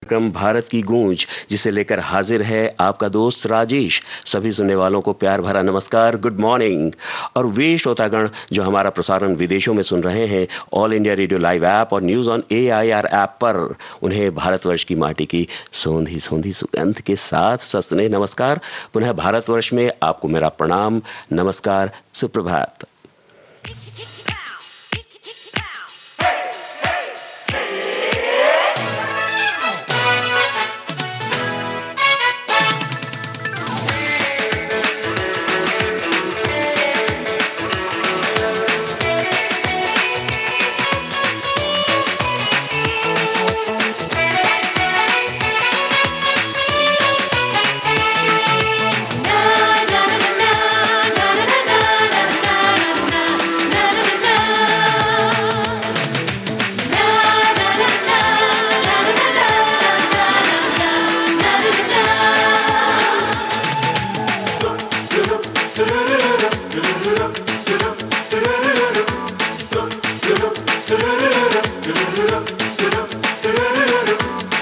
कार्यक्रम भारत की गूंज, जिसे लेकर हाजिर है आपका दोस्त राजेश। सभी सुनने वालों को प्यार भरा नमस्कार, गुड मॉर्निंग। और वे श्रोतागण जो हमारा प्रसारण विदेशों में सुन रहे हैं, all India radio live app और न्यूज ऑन AIR ऐप पर, उन्हें भारतवर्ष की माटी की सोंधी सोंधी सुगंध के साथ सस्ने नमस्कार। पुनः भारतवर्ष में आपको मेरा प्रणाम, नमस्कार, सुप्रभात।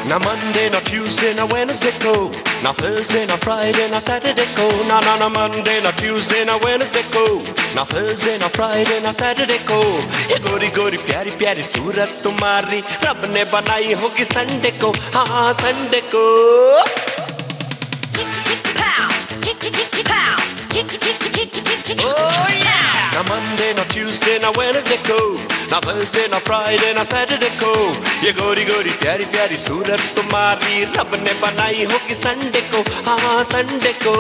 Now Monday, now Tuesday, now Wednesday go. Now Thursday, now Friday, now Saturday go. Now Monday, now Tuesday, now Wednesday go. Now Thursday, now Friday, now Saturday go. ये गोरी गोरी प्यारी प्यारी सूरत तुम्हारी रब ने बनाई होगी संडे को, हाँ संडे को। Oh yeah! Now Monday, now Tuesday, now Wednesday go. Now Thursday, now Friday, now Saturday go. ये गोरी गोरी प्यारी प्यारी सूरत तुम्हारी रब ने बनाई होगी संडे को, हाँ संडे को।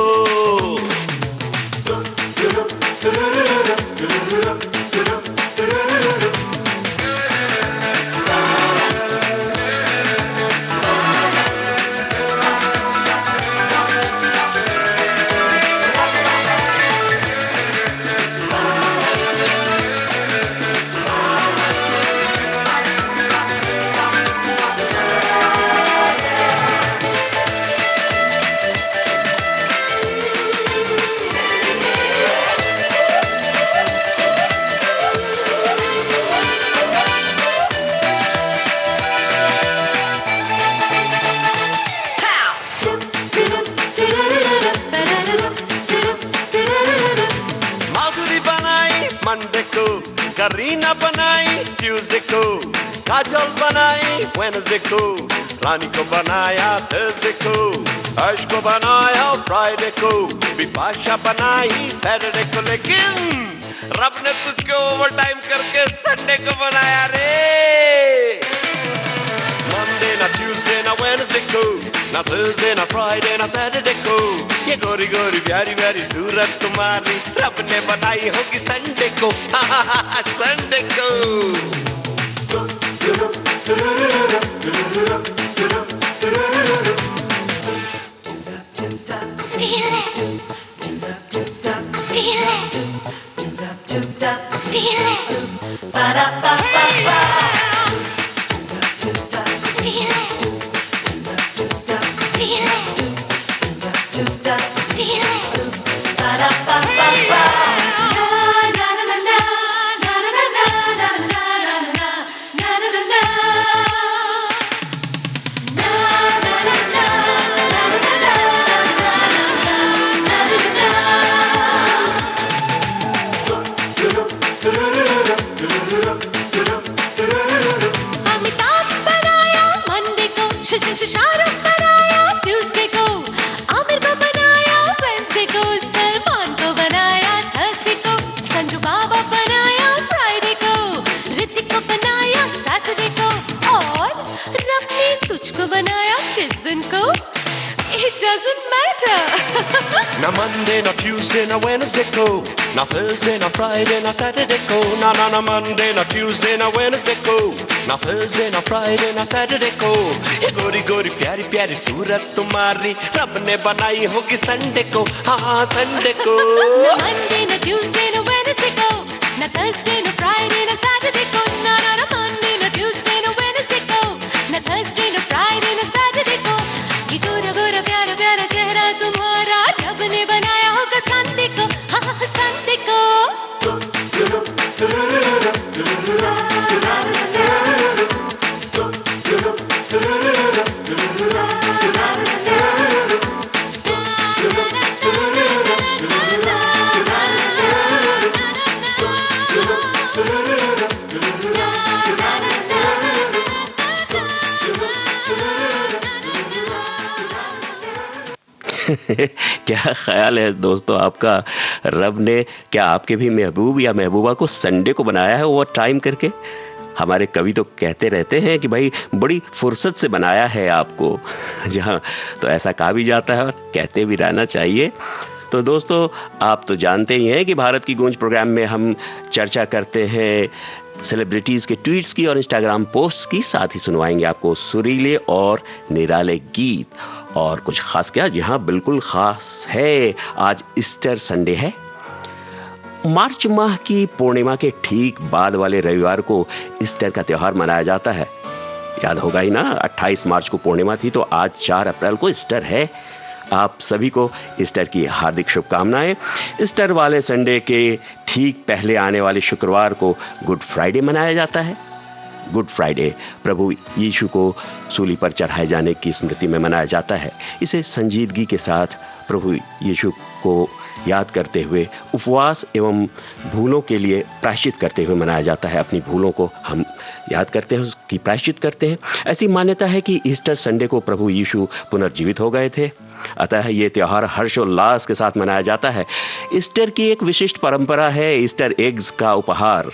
मंडे को, करीना बनाई ट्यूसडे को, काजल बनाई वेडनेसडे को, रानी को बनाया थर्सडे को, अर्श को बनाया फ्राइडे को, बिपाशा बनाई सैटरडे को, लेकिन रब ने तुझको ओवर टाइम करके संडे को बनाया रे। Monday, now Tuesday, now Wednesday go. Now Thursday, now Friday, now Saturday go. ये गोरी गोरी प्यारी प्यारी सूरत तुम्हारी रब ने बनाई होगी संडे को, संडे को। शाहरुख बनाया ट्यूसडे को, आमिर को बनाया वेडनेसडे को, सलमान को बनाया थर्सडे को, संजू बाबा बनाया फ्राइडे को, ऋतिक को बनाया सैटरडे को, और रब ने तुझको बनाया किस दिन को? It doesn't matter. Now Monday, now Tuesday, now Wednesday go. Now Thursday, now Friday, now Saturday go. Now Monday, now Tuesday, now Wednesday go. Now Thursday, now Friday, now Saturday go. ये गोरी गोरी प्यारी प्यारी सूरत तुम्हारी रब ने बनाई होगी संडे को, हाँ संडे को। No Monday, no Tuesday, no Wednesday go. No Thursday, no Friday, no Saturday go. No Monday, no Tuesday, no Wednesday go. No Thursday, no Friday, no Saturday go. ये गोरा गोरा प्यारा प्यारा चेहरा तुम्हारा रब ने बनाया होगा संडे को, हाँ संडे को। क्या ख्याल है दोस्तों आपका? रब ने क्या आपके भी महबूब या महबूबा को संडे को बनाया है ओवर टाइम करके? हमारे कवि तो कहते रहते हैं कि भाई बड़ी फुर्सत से बनाया है आपको। जहाँ तो ऐसा कहा भी जाता है और कहते भी रहना चाहिए। तो दोस्तों, आप तो जानते ही हैं कि भारत की गूंज प्रोग्राम में हम चर्चा करते हैं सेलिब्रिटीज़ के ट्वीट्स की और इंस्टाग्राम पोस्ट्स की, साथ ही सुनवाएंगे आपको सुरीले और निराले गीत। और कुछ खास क्या? जी हाँ, बिल्कुल खास है। आज ईस्टर संडे है। मार्च माह की पूर्णिमा के ठीक बाद वाले रविवार को ईस्टर का त्योहार मनाया जाता है। याद होगा ही ना, 28 मार्च को पूर्णिमा थी, तो आज 4 अप्रैल को ईस्टर है। आप सभी को ईस्टर की हार्दिक शुभकामनाएं। ईस्टर वाले संडे के ठीक पहले आने वाले शुक्रवार को गुड फ्राइडे मनाया जाता है। गुड फ्राइडे प्रभु यीशु को सूली पर चढ़ाए जाने की स्मृति में मनाया जाता है। इसे संजीदगी के साथ प्रभु यीशु को याद करते हुए उपवास एवं भूलों के लिए प्रायश्चित करते हुए मनाया जाता है। अपनी भूलों को हम याद करते हैं, उसकी प्रायश्चित करते हैं। ऐसी मान्यता है कि ईस्टर संडे को प्रभु यीशु पुनर्जीवित हो गए थे, अतः ये त्योहार हर्षोल्लास के साथ मनाया जाता है। ईस्टर की एक विशिष्ट परंपरा है ईस्टर एग्स का उपहार।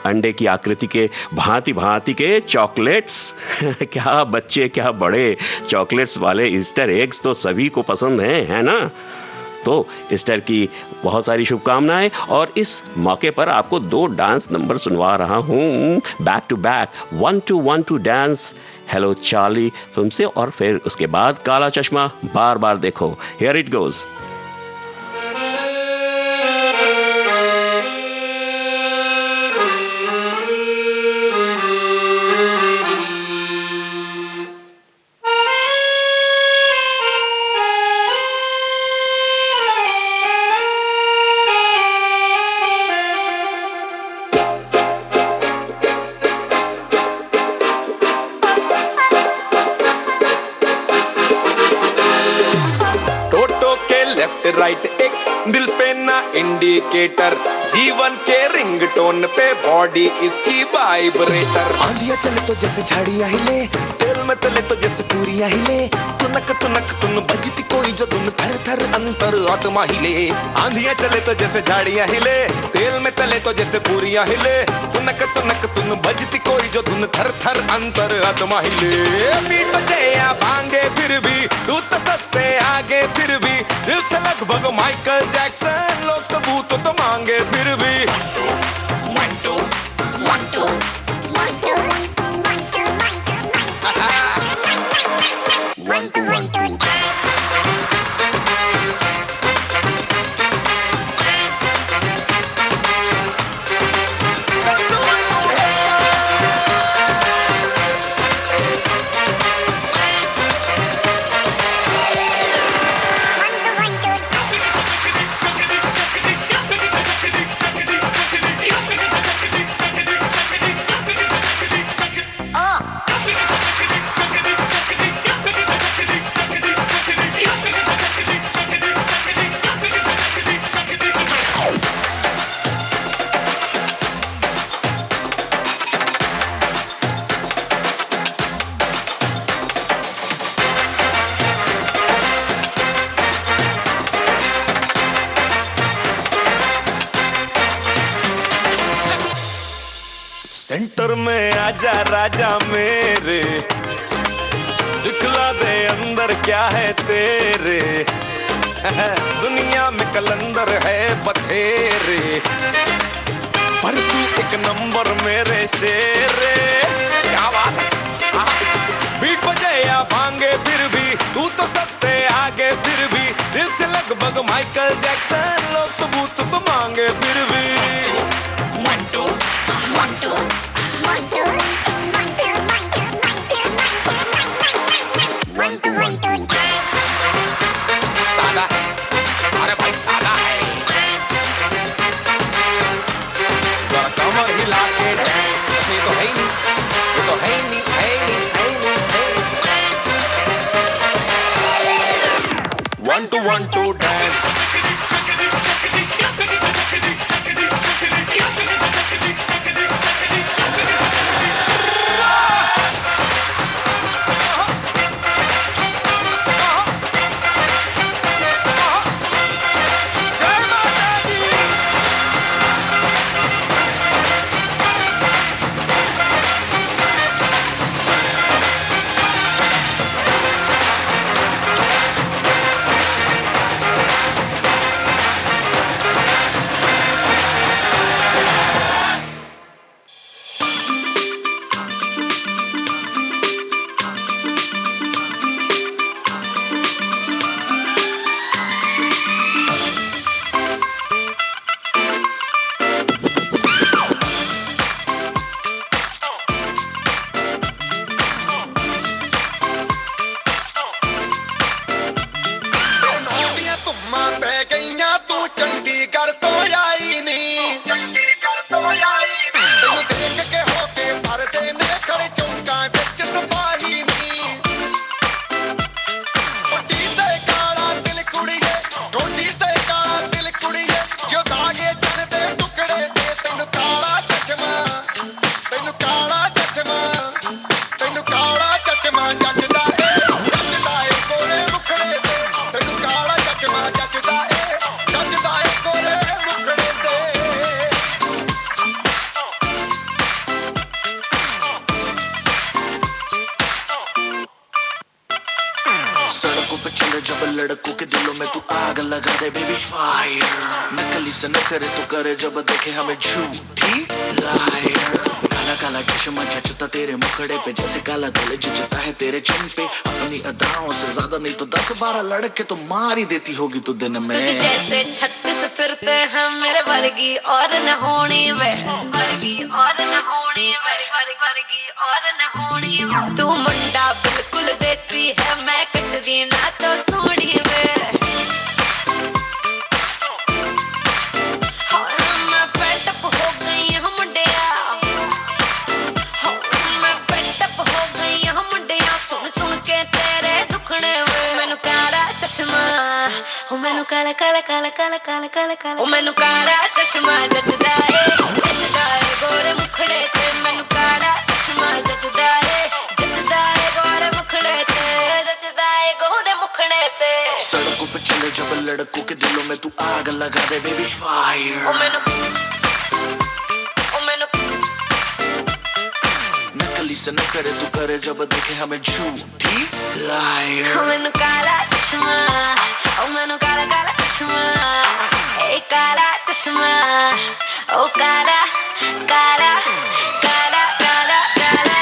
अंडे की आकृति के भांति भांति के चॉकलेट्स। क्या बच्चे क्या बड़े, चॉकलेट्स वाले ईस्टर एग्स तो सभी को पसंद हैं, है ना? तो ईस्टर की बहुत सारी शुभकामनाएं। और इस मौके पर आपको 2 डांस नंबर सुनवा रहा हूं back to back. 1 2 1 2 dance hello Charlie film से, और फिर उसके बाद काला चश्मा बार बार देखो। Here it goes. राइट एक दिल पे ना इंडिकेटर, जीवन के रिंगटोन पे बॉडी इसकी वाइब्रेटर। आंधियां चले तो जैसे झाड़ियां हिले, तेल में तले तो जैसे पूरियां हिले, तुनक तुन बजती कोई जो धुन, थर थर अंतर आत्मा हिले। आंधियां चले तो जैसे झाड़ियां हिले, तेल में तले तो जैसे पूरियां हिले, तुनक तुन बजती कोई जो धुन, थर थर अंतर आत्मा हिले। बीट बजे या भांगे फिर भी तू तो सबसे आगे, फिर भी दिल से लगभग माइकल जैक्सन, लोग सबूत तो मांगे फिर भी। One, two, one, two, one, two, one, two, one, two, one, two, one, two. Centre में आजा राजा मेरे, दिखला दे अंदर क्या है तेरे, दुनिया में कलंदर है बथेरे, पर तू एक नंबर मेरे शेरे। क्या बात है, बीट बजे या भांगे फिर भी तू तो सबसे आगे, फिर भी दिल से लगभग माइकल जैक्सन, लोग सबूत तो मांगे फिर भी। One, two, one, two, one, two, one, two, one, two, one, two, one, two. सादा है, अरे भाई सादा है, जरा कमर हिला के डांस, ये तो है नहीं, ये तो है नहीं, है नहीं, है नहीं, है नहीं। 1 2 1 2 डांस। चले जब लड़कों के दिलों में तू आग लगा दे बेबी फायर, नकली से न करे तो करे जब देखे हमें झूठी लायर, काला काला चश्मा जचता तेरे मुखड़े पे जैसे काला दिल जचता है तेरे चिन पे, अपनी अदाओं से ज्यादा नहीं तो 10-12 लड़के तो मार ही देती होगी तू दिन में। तुझे जैसे 36 फिरते हैं मेरे वर्गी और न होनी वे, वर्गी और न होनी वे, वर्गी और न होनी वे, तू मुंडा बिल्कुल देती है मैं कट दी ना तो थोड़ी वे, मैं पेटअप हो गई हूँ मुंडिया, मैं पेटअप हो गई हूँ मुंडिया, सुन सुन के तेरे दुखने वे, मैनू काला चश्मा, ओ मैनू काला काला काला काला काला काला काला, ओ मैनू काला चश्मा जचदा है गोरे मुखड़े ते, मैनू काला चश्मा जचदा है गोरे मुखड़े ते, जचदा है गोरे मुखड़े ते, सड़कों पे चले जब लड़कों के दिलों में तू आग लगा दे बेबी फायर, ओ मैनू नकली से न करे तू करे जब देखे हमें झूठी लायर, ओ मैनू काला चश्मा, ओ मैनू काला काला चश्मा, ए काला चश्मा, ओ काला काला काला काला काला,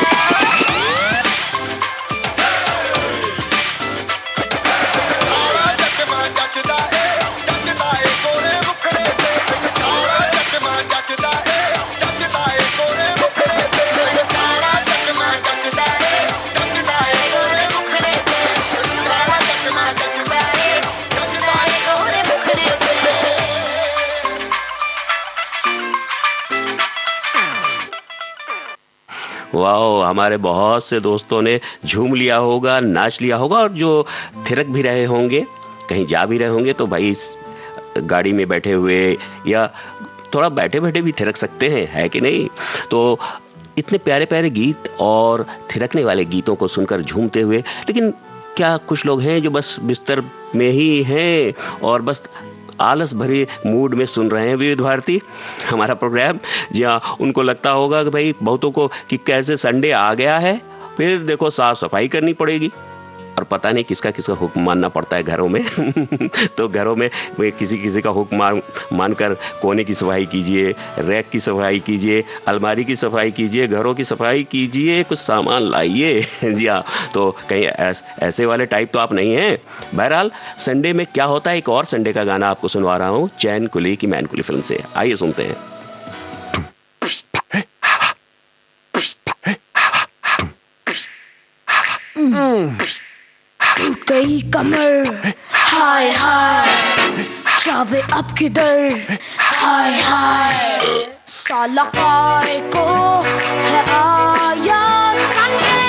वाह, हमारे बहुत से दोस्तों ने झूम लिया होगा, नाच लिया होगा, और जो थिरक भी रहे होंगे, कहीं जा भी रहे होंगे, तो भाई इस गाड़ी में बैठे हुए या थोड़ा बैठे बैठे भी थिरक सकते हैं, है कि नहीं? तो इतने प्यारे प्यारे गीत और थिरकने वाले गीतों को सुनकर झूमते हुए, लेकिन क्या कुछ लोग हैं जो बस बिस्तर में ही हैं और बस आलस भरे मूड में सुन रहे हैं विविध भारती हमारा प्रोग्राम। जी हाँ, उनको लगता होगा कि भाई बहुतों को कि कैसे संडे आ गया है, फिर देखो साफ सफाई करनी पड़ेगी, और पता नहीं किसका किसका हुक्म मानना पड़ता है घरों में तो घरों में किसी किसी का हुक्म मानकर कोने की सफाई कीजिए, रैक की सफाई कीजिए, अलमारी की सफाई कीजिए, घरों की सफाई कीजिए, कुछ सामान लाइए जी हाँ, तो कहीं ऐसे वाले टाइप तो आप नहीं हैं। बहरहाल संडे में क्या होता है, एक और संडे का गाना आपको सुनवा रहा हूँ चैन कुली की मैन कुली फिल्म से, आइए सुनते हैं। टूट गई कमर, हाय हाय, जावे अब किधर, हाय हाय, साला काय को है आया संडे,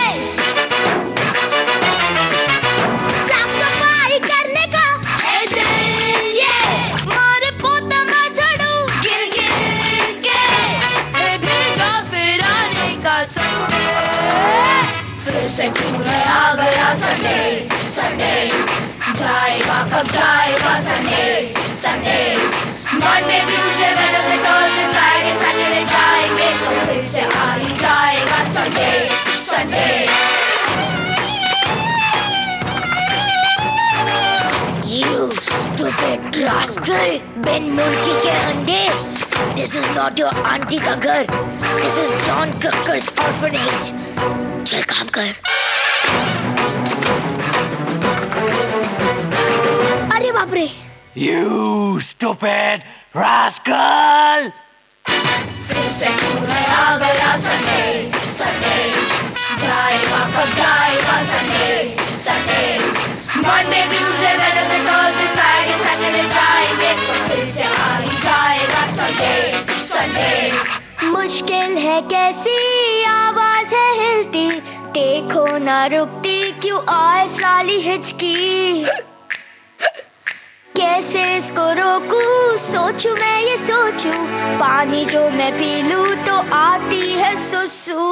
साफ सफाई करने का है दिन ये, मारे पोता में झाड़ू गिर गिर के, है भेजा फिर आने का संडे, फिर से क्यों है आ गया संडे, संडे जाएगा कब जाएगा Sunday, Sunday Monday Tuesday Wednesday Thursday Friday Saturday जाएंगे तो फिर से आ ही जाएगा Sunday, Sunday. You stupid rascal, Ben Murphy के अंडे, this is not your auntie का घर, this is John Cooker's orphanage, चल काम कर। अरे बाप रे! You stupid rascal! फिर से क्यों है आ गया संडे, संडे जाएगा कब जाएगा Sunday, Sunday Monday Tuesday Wednesday Thursday Friday Saturday जाएंगे तो फिर से आ ही जाएगा संडे, संडे। मुश्किल है कैसी आवाज है हिलती, देखो ना रुकती क्यों आए साली हिचकी, कैसे इसको रोकूं, सोचूं मैं ये सोचूं, पानी जो मैं पी लूं तो आती है सुसु।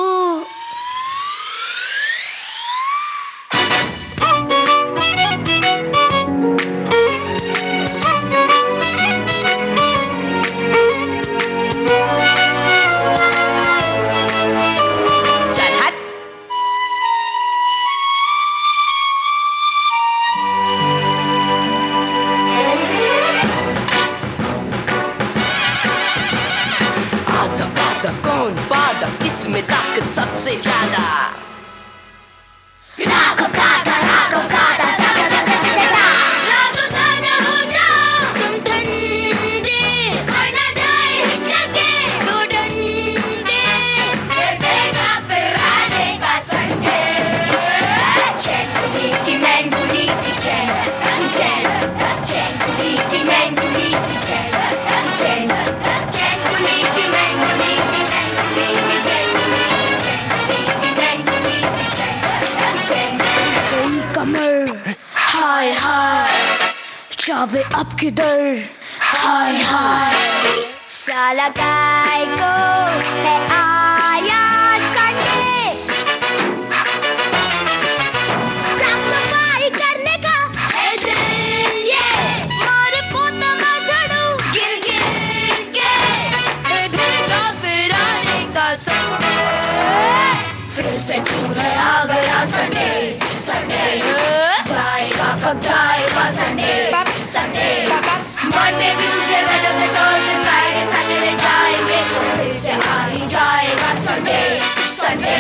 से ज्यादा। राखो काटा राखो काटा राखो काटा हो जाओ तुम ठंडे, करना जाए हिचक के दो डंडे, बेटा फिर आने का संडे। चेंगुली की मैंगुली की चैन चेंगुली की मैंगुली की चैन चेंगुली की मैंगुली की कमर हाय हाय चावे अब किधर हाय हाय साला काय को है आया संडे साफ सफाई करने का है दिन ये मारे पोता में झाड़ू गिर गिर के भेजा फिर आने का संडे फिर से चूल्हे आ गया संडे संडे जाएगा कब जाएगा Sunday Sunday Monday Tuesday Wednesday Thursday Friday Saturday जाएंगे तो फिर से आ ही जाएगा संडे संडे।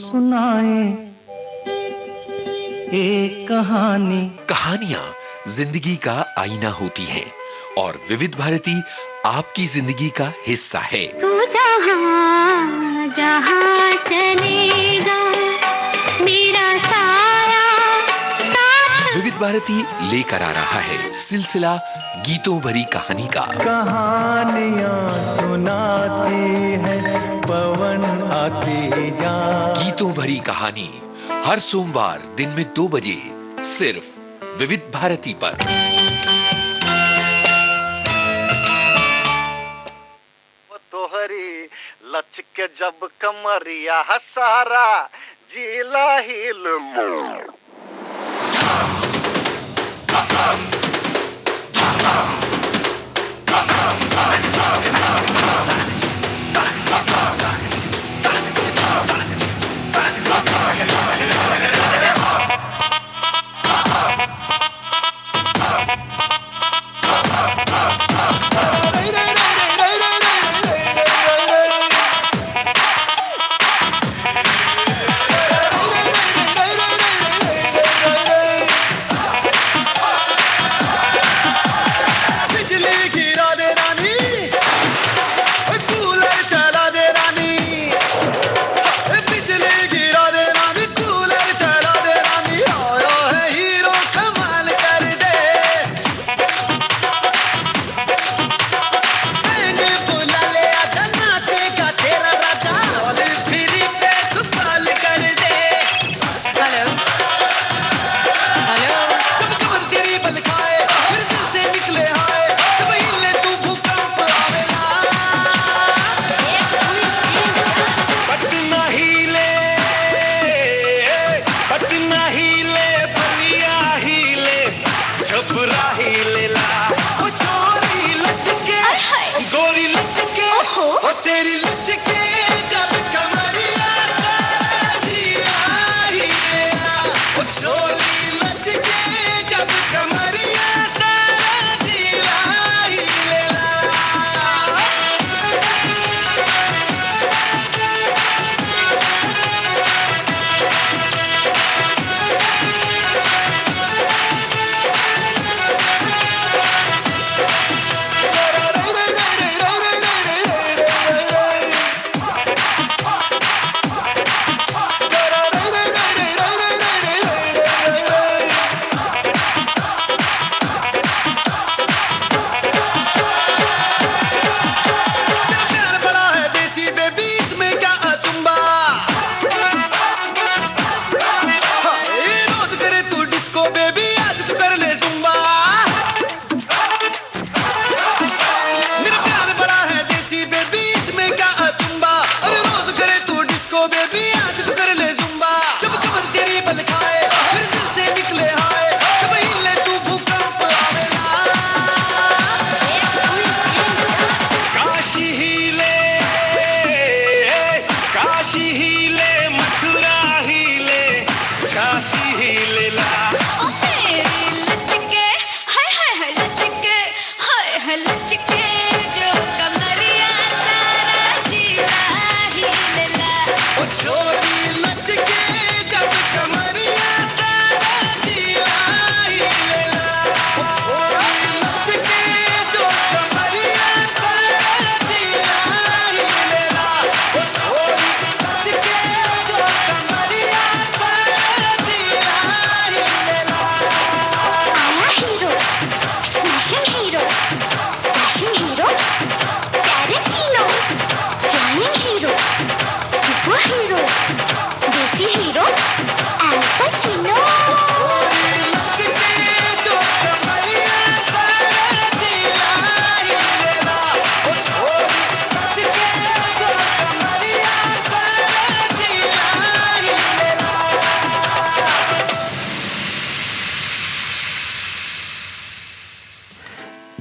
सुनाए एक कहानी। कहानियां जिंदगी का आईना होती हैं और विविध भारती आपकी जिंदगी का हिस्सा है। तू जहाँ जहाँ चलेगा मेरा साया साथ। विविध भारती लेकर आ रहा है सिलसिला गीतों भरी कहानी का। कहानियां सुनाती है पवन आती जा। गीतों भरी कहानी हर सोमवार दिन में 2 बजे सिर्फ विविध भारती पर। तोहरी लचके जब कमरिया हसारा जिला हिल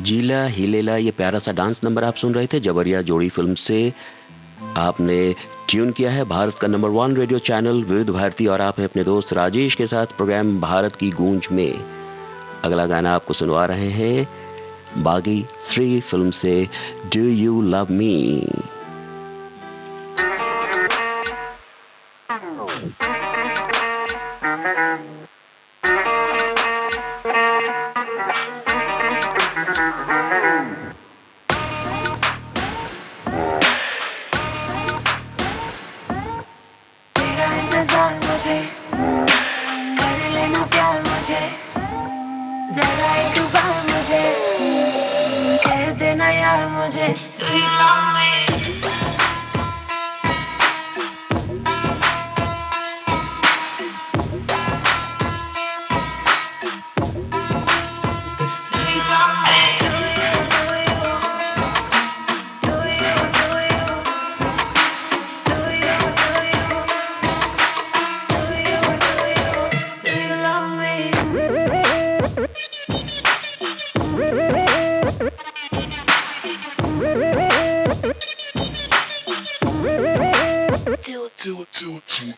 जीला हिलेला ये प्यारा सा डांस नंबर आप सुन रहे थे जबरिया जोड़ी फिल्म से। आपने ट्यून किया है भारत का नंबर 1 रेडियो चैनल विविध भारती और आप हैं अपने दोस्त राजेश के साथ प्रोग्राम भारत की गूंज में। अगला गाना आपको सुनवा रहे हैं बागी 3 फिल्म से डू यू लव मी।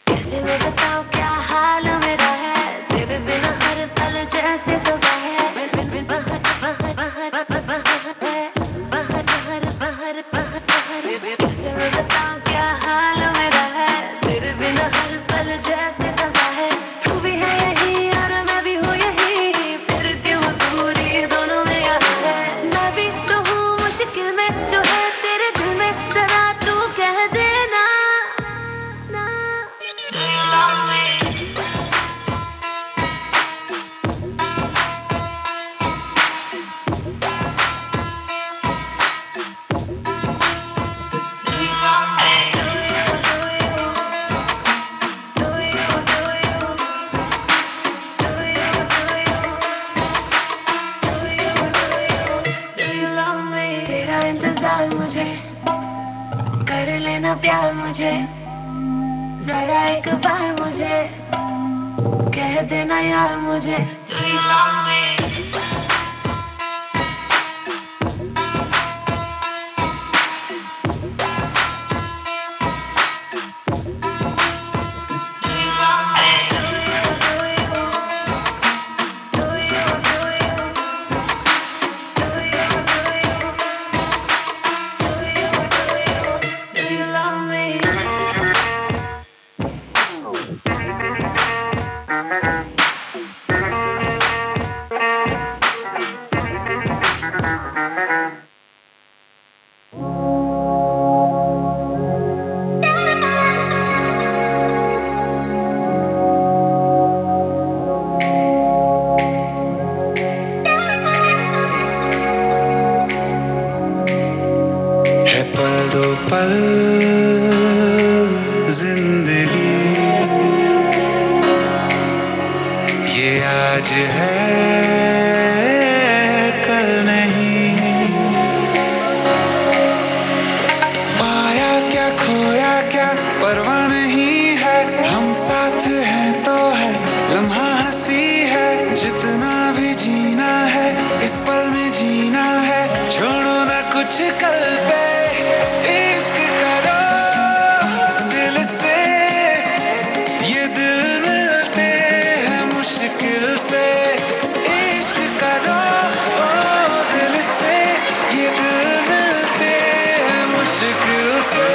कैसे मैं बताऊं क्या हाल मेरा है, तेरे बिना हर पल जैसे सजा है। बाहर बाहर बाहर बाहर बाहर बाहर बाहर कैसे मैं बताऊं क्या हाल मेरा है, तेरे बिना हर पल जैसे सजा है। तू भी है यही और मैं भी हूँ यही, फिरती हूँ दूरी दोनों में यहाँ है। मैं भी तो हूँ मुश्किल में जो है तेरे दिल में, जरा तू कह देना ना। Do you love me? तेरा इंतजार मुझे, कर लेना प्यार मुझे, जरा एक बार मुझे कह देना यार मुझे। Do you love me? पल जिंदगी ये आज है कल नहीं, पाया क्या खोया क्या परवाह नहीं है, हम साथ हैं तो है लम्हा हंसी है। जितना भी जीना है इस पल में जीना है, छोड़ो ना कुछ कल पे, इश्क करो दिल से, ये दिल मिलते हैं मुश्किल से। इश्क करो दिल से, ये दिल मिलते हैं मुश्किल से।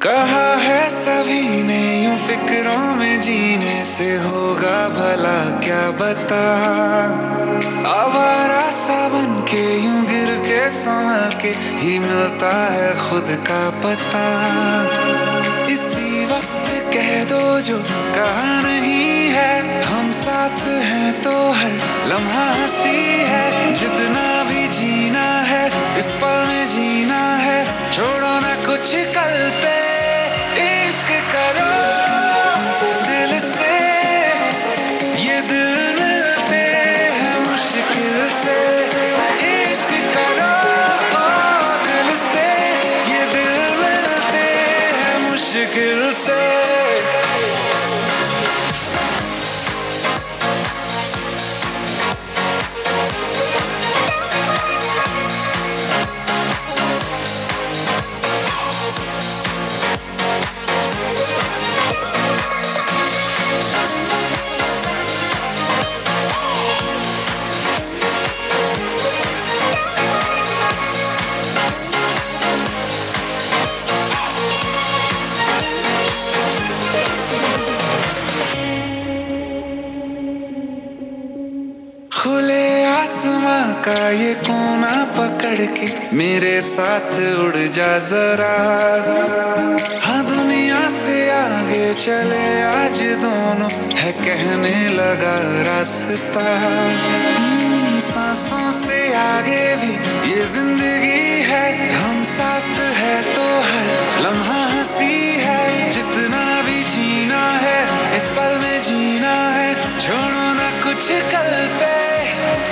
कहा है सभी ने यूं फिक्रों में जीने से होगा भला क्या बता, आवारा सा बन के यूं गिर के संभल के ही मिलता है खुद का पता। इसी वक्त कह दो जो कहा नहीं है, हम साथ हैं तो है लम्हा हंसी है, जितना भी जीना है इस पल में जीना है, छोड़ो ना कुछ कल पे, इश्क करो दिल से, ये दिल मिलते हैं मुश्किल से, इश्क करो दिल से, ये दिल मिलते हैं मुश्किल से। खुले आसमां का ये कोना पकड़ के मेरे साथ उड़ जा जरा, हाँ दुनिया से आगे चले आज दोनों, है कहने लगा रास्ता, सांसों से आगे भी ये जिंदगी है, हम साथ है तो है लम्हा हंसी है, जितना भी जीना है इस पल में जीना है, छोड़ो ना कुछ कल पे,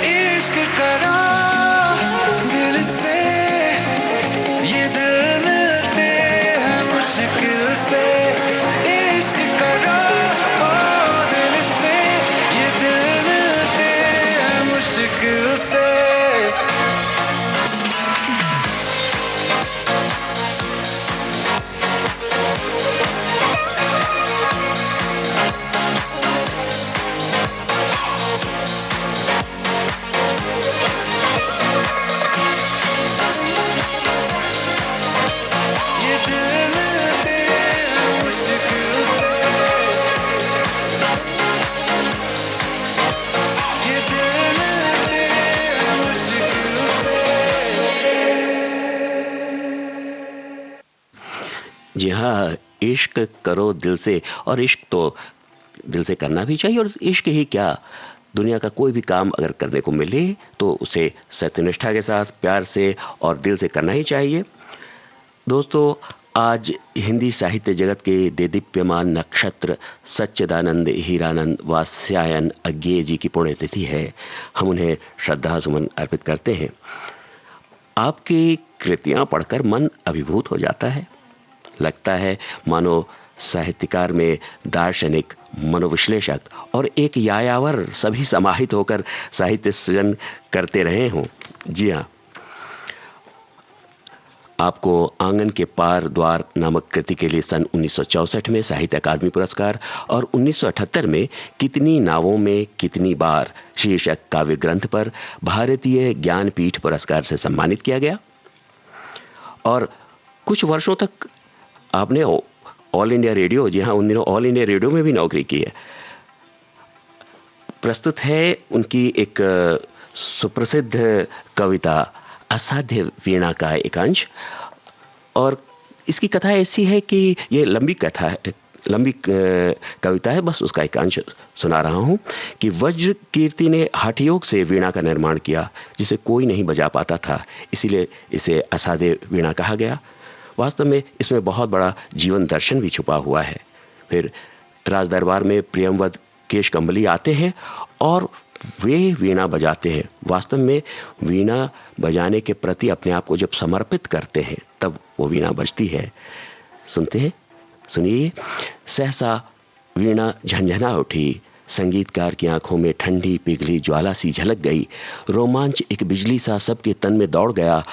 इश्क करो दिल से, ये दिल मिलते हैं मुश्किल से, इश्क करो दिल से, ये दिल मिलते हैं मुश्किल से। जी हाँ, इश्क करो दिल से, और इश्क तो दिल से करना भी चाहिए, और इश्क ही क्या, दुनिया का कोई भी काम अगर करने को मिले तो उसे सत्यनिष्ठा के साथ, प्यार से और दिल से करना ही चाहिए। दोस्तों, आज हिंदी साहित्य जगत के देदीप्यमान नक्षत्र सच्चिदानंद हीरानंद वात्स्यायन अज्ञेय जी की पुण्यतिथि है। हम उन्हें श्रद्धा सुमन अर्पित करते हैं। आपकी कृतियां पढ़कर मन अभिभूत हो जाता है, लगता है मानो साहित्यकार में दार्शनिक, मनोविश्लेषक और एक यायावर सभी समाहित होकर साहित्य सृजन करते रहे हों। जी हाँ, आपको आंगन के पार द्वार नामक कृति के लिए सन 1964 में साहित्य अकादमी पुरस्कार और 1978 में कितनी नावों में कितनी बार शीर्षक काव्य ग्रंथ पर भारतीय ज्ञानपीठ पुरस्कार से सम्मानित किया गया। और कुछ वर्षों तक आपने ऑल इंडिया रेडियो, जी हाँ, उन दिनों ऑल इंडिया रेडियो में भी नौकरी की है। प्रस्तुत है उनकी एक सुप्रसिद्ध कविता असाध्य वीणा का एक अंश, और इसकी कथा ऐसी है कि ये लंबी कथा है, लंबी कविता है, बस उसका एक अंश सुना रहा हूँ कि वज्र कीर्ति ने हठयोग से वीणा का निर्माण किया जिसे कोई नहीं बजा पाता था, इसीलिए इसे असाध्य वीणा कहा गया। वास्तव में इसमें बहुत बड़ा जीवन दर्शन भी छुपा हुआ है। फिर राज दरबार में प्रियमवद केश कंबली आते हैं और वे वीणा बजाते हैं। वास्तव में वीणा बजाने के प्रति अपने आप को जब समर्पित करते हैं तब वो वीणा बजती है। सुनते हैं, सुनिए। सहसा वीणा झंझना उठी, संगीतकार की आंखों में ठंडी पिघली ज्वाला सी झलक गई, रोमांच एक बिजली सा सबके तन में दौड़ गया।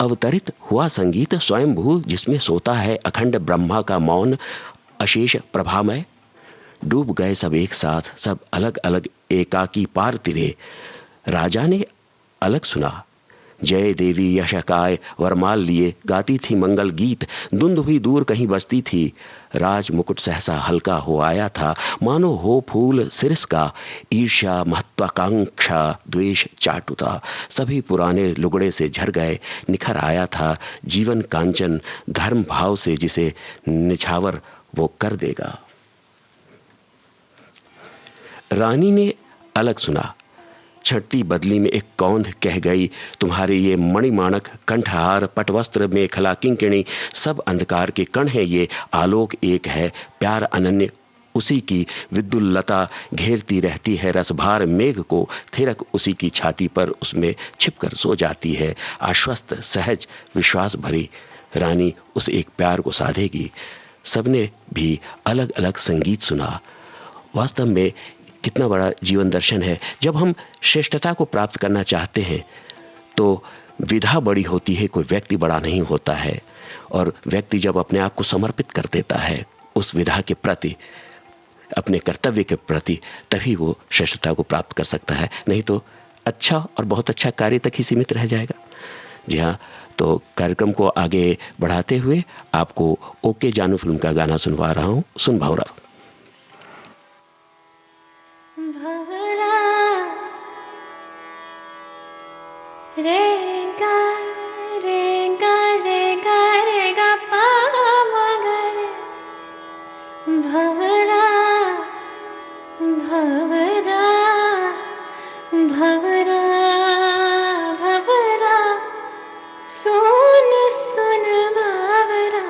अवतरित हुआ संगीत स्वयंभू जिसमें सोता है अखंड ब्रह्मा का मौन अशेष प्रभामय। डूब गए सब एक साथ, सब अलग अलग एकाकी पार तिरे। राजा ने अलग सुना, जय देवी यशकाय वरमाल लिए गाती थी मंगल गीत। धुंध हुई दूर कहीं बसती थी, राज मुकुट सहसा हल्का हो आया था, मानो हो फूल सिरस का। ईर्ष्या महत्वाकांक्षा द्वेष चाटुता, सभी पुराने लुगड़े से झर गए। निखर आया था जीवन कांचन, धर्म भाव से जिसे निछावर वो कर देगा। रानी ने अलग सुना। छटती बदली में एक कौंध कह गई, तुम्हारे ये मणिमाणक कंठहार पटवस्त्र में खला किंकिणी सब अंधकार के कण है, ये आलोक एक है, प्यार अनन्य उसी की विद्युल्लता घेरती रहती है, रसभार मेघ को थिरक उसी की छाती पर उसमें छिपकर सो जाती है। आश्वस्त सहज विश्वास भरी रानी उस एक प्यार को साधेगी। सबने भी अलग अलग संगीत सुना। वास्तव में कितना बड़ा जीवन दर्शन है। जब हम श्रेष्ठता को प्राप्त करना चाहते हैं तो विधा बड़ी होती है, कोई व्यक्ति बड़ा नहीं होता है। और व्यक्ति जब अपने आप को समर्पित कर देता है उस विधा के प्रति, अपने कर्तव्य के प्रति, तभी वो श्रेष्ठता को प्राप्त कर सकता है। नहीं तो अच्छा और बहुत अच्छा कार्य तक ही सीमित रह जाएगा। जी हाँ, तो कार्यक्रम को आगे बढ़ाते हुए आपको ओके जानू फिल्म का गाना सुनवा रहा हूं। सुन भौरा। रे गा रे गा रे गा रे गा पा मा गा रे भंवरा भंवरा भंवरा भंवरा सुन सुन बावरा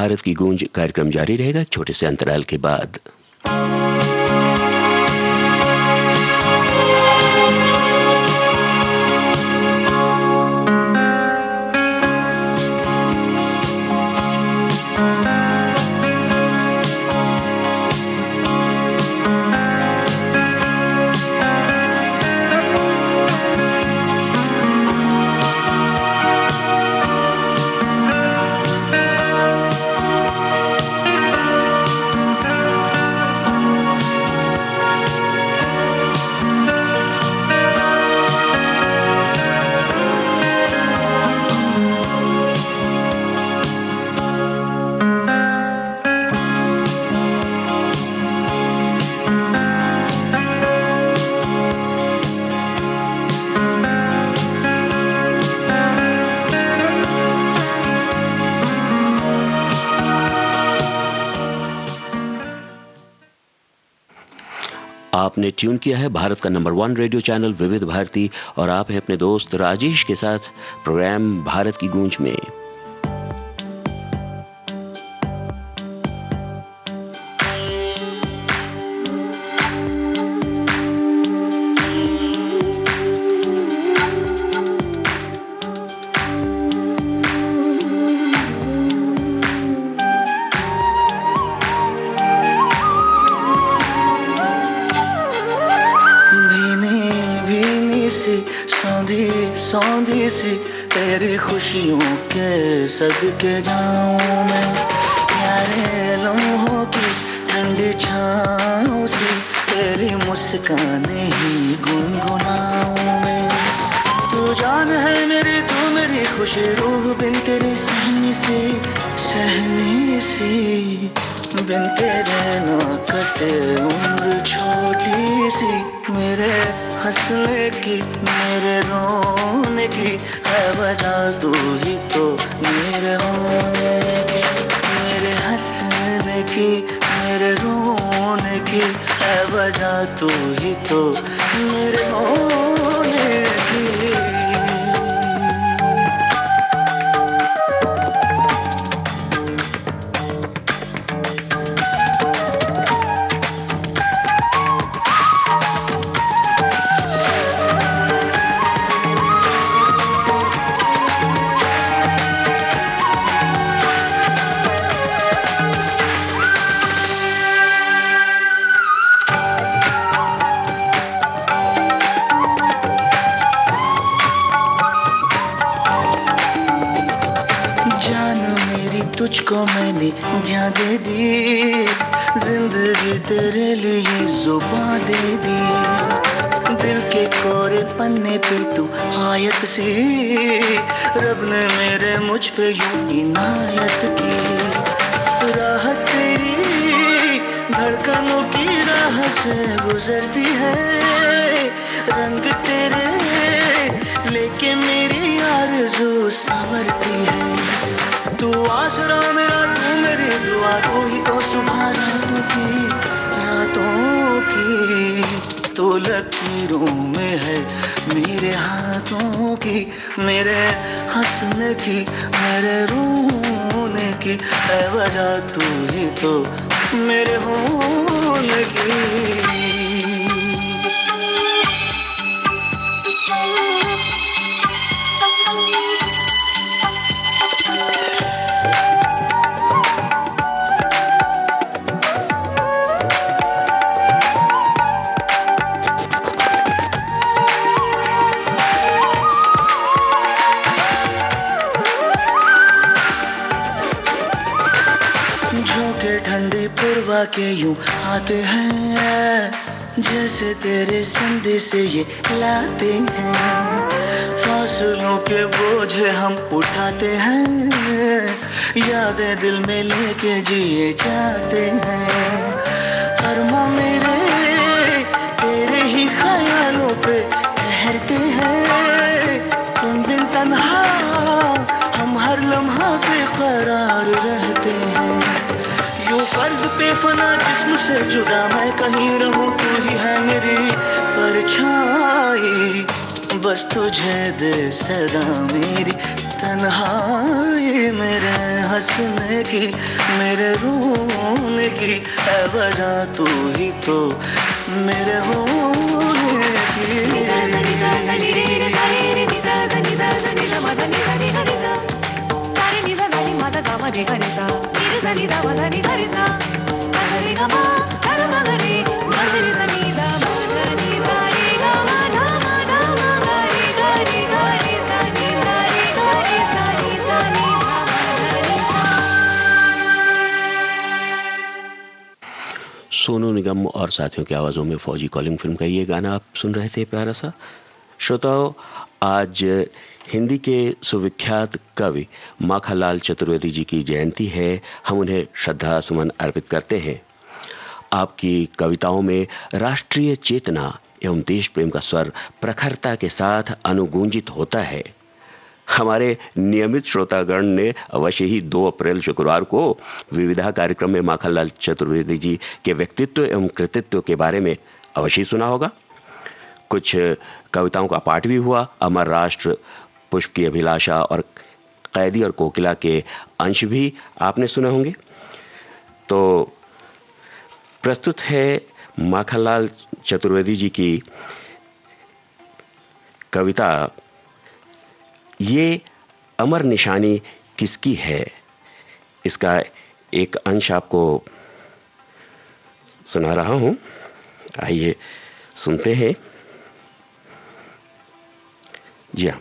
भारत की गूंज कार्यक्रम जारी रहेगा छोटे से अंतराल के बाद। आपने ट्यून किया है भारत का नंबर 1 रेडियो चैनल विविध भारती और आप हैं अपने दोस्त राजेश के साथ प्रोग्राम भारत की गूंज में। सौंधी सी तेरी खुशियों के सदके जाऊं मैं, प्यारे लम्हों की ठंडी छाँव से तेरी मुस्काने ही गुनगुनाऊं मैं। तू जान है मेरी, तू मेरी खुशी रूह, बिन तेरे सहने से बिन तेरे ना कटे उम्र छोटी सी। मेरे हंसने की मेरे रोने की है वजह तू ही तो, मेरे रोने की मेरे हंसने की मेरे रोने की है वजह तू ही तो, मेरे रोने की। तुझको मैंने जान दे दी, जिंदगी तेरे लिए जुबान दे दी। दिल के कोरे पन्ने पे तू आयत सी, रब ने मेरे मुझ पे यूं इनायत की। राह तेरी धड़कनों की राह से गुजरती है, रंग तेरे लेके मेरी आरज़ू संवरती है। तू आसरा मेरा, तू मेरी दुआ, तू ही तो सुबह रातों की। तू लकीरों में है मेरे हाथों की, मेरे हंसने की मेरे रोने की है वजह तू ही तो, मेरे होने की। पूर्वा के यूं आते हैं, जैसे तेरे संदेश ये लाते हैं। फासलों के बोझ हम उठाते हैं, यादें दिल में लेके जिए जाते हैं। अरमा मेरे तेरे ही ख्यालों पे ठहरते हैं, तुम बिन तन्हा हम हर लम्हा बेकरार रहते हैं। यूं फर्ज पे फना जिस्म से जुदा मैं कहीं रहूं, तू ही है मेरी परछाई। बस तुझे दे सदा मेरी तन्हाई, मेरे हंसने की मेरे रोने की है वजह तू ही तो मेरे होने सोनू निगम और साथियों की आवाज़ों में फौजी कॉलिंग फिल्म का ये गाना आप सुन रहे थे प्यारा सा। श्रोताओं, आज हिंदी के सुविख्यात कवि माखनलाल चतुर्वेदी जी की जयंती है। हम उन्हें श्रद्धा सुमन अर्पित करते हैं। आपकी कविताओं में राष्ट्रीय चेतना एवं देश प्रेम का स्वर प्रखरता के साथ अनुगूंजित होता है। हमारे नियमित श्रोतागण ने अवश्य ही 2 अप्रैल शुक्रवार को विविधा कार्यक्रम में माखनलाल चतुर्वेदी जी के व्यक्तित्व एवं कृतित्व के बारे में अवश्य सुना होगा। कुछ कविताओं का पाठ भी हुआ। अमर राष्ट्र, पुष्प की अभिलाषा और कैदी और कोकिला के अंश भी आपने सुने होंगे। तो प्रस्तुत है माखनलाल चतुर्वेदी जी की कविता ये अमर निशानी किसकी है। इसका एक अंश आपको सुना रहा हूं, आइए सुनते हैं। जी हाँ,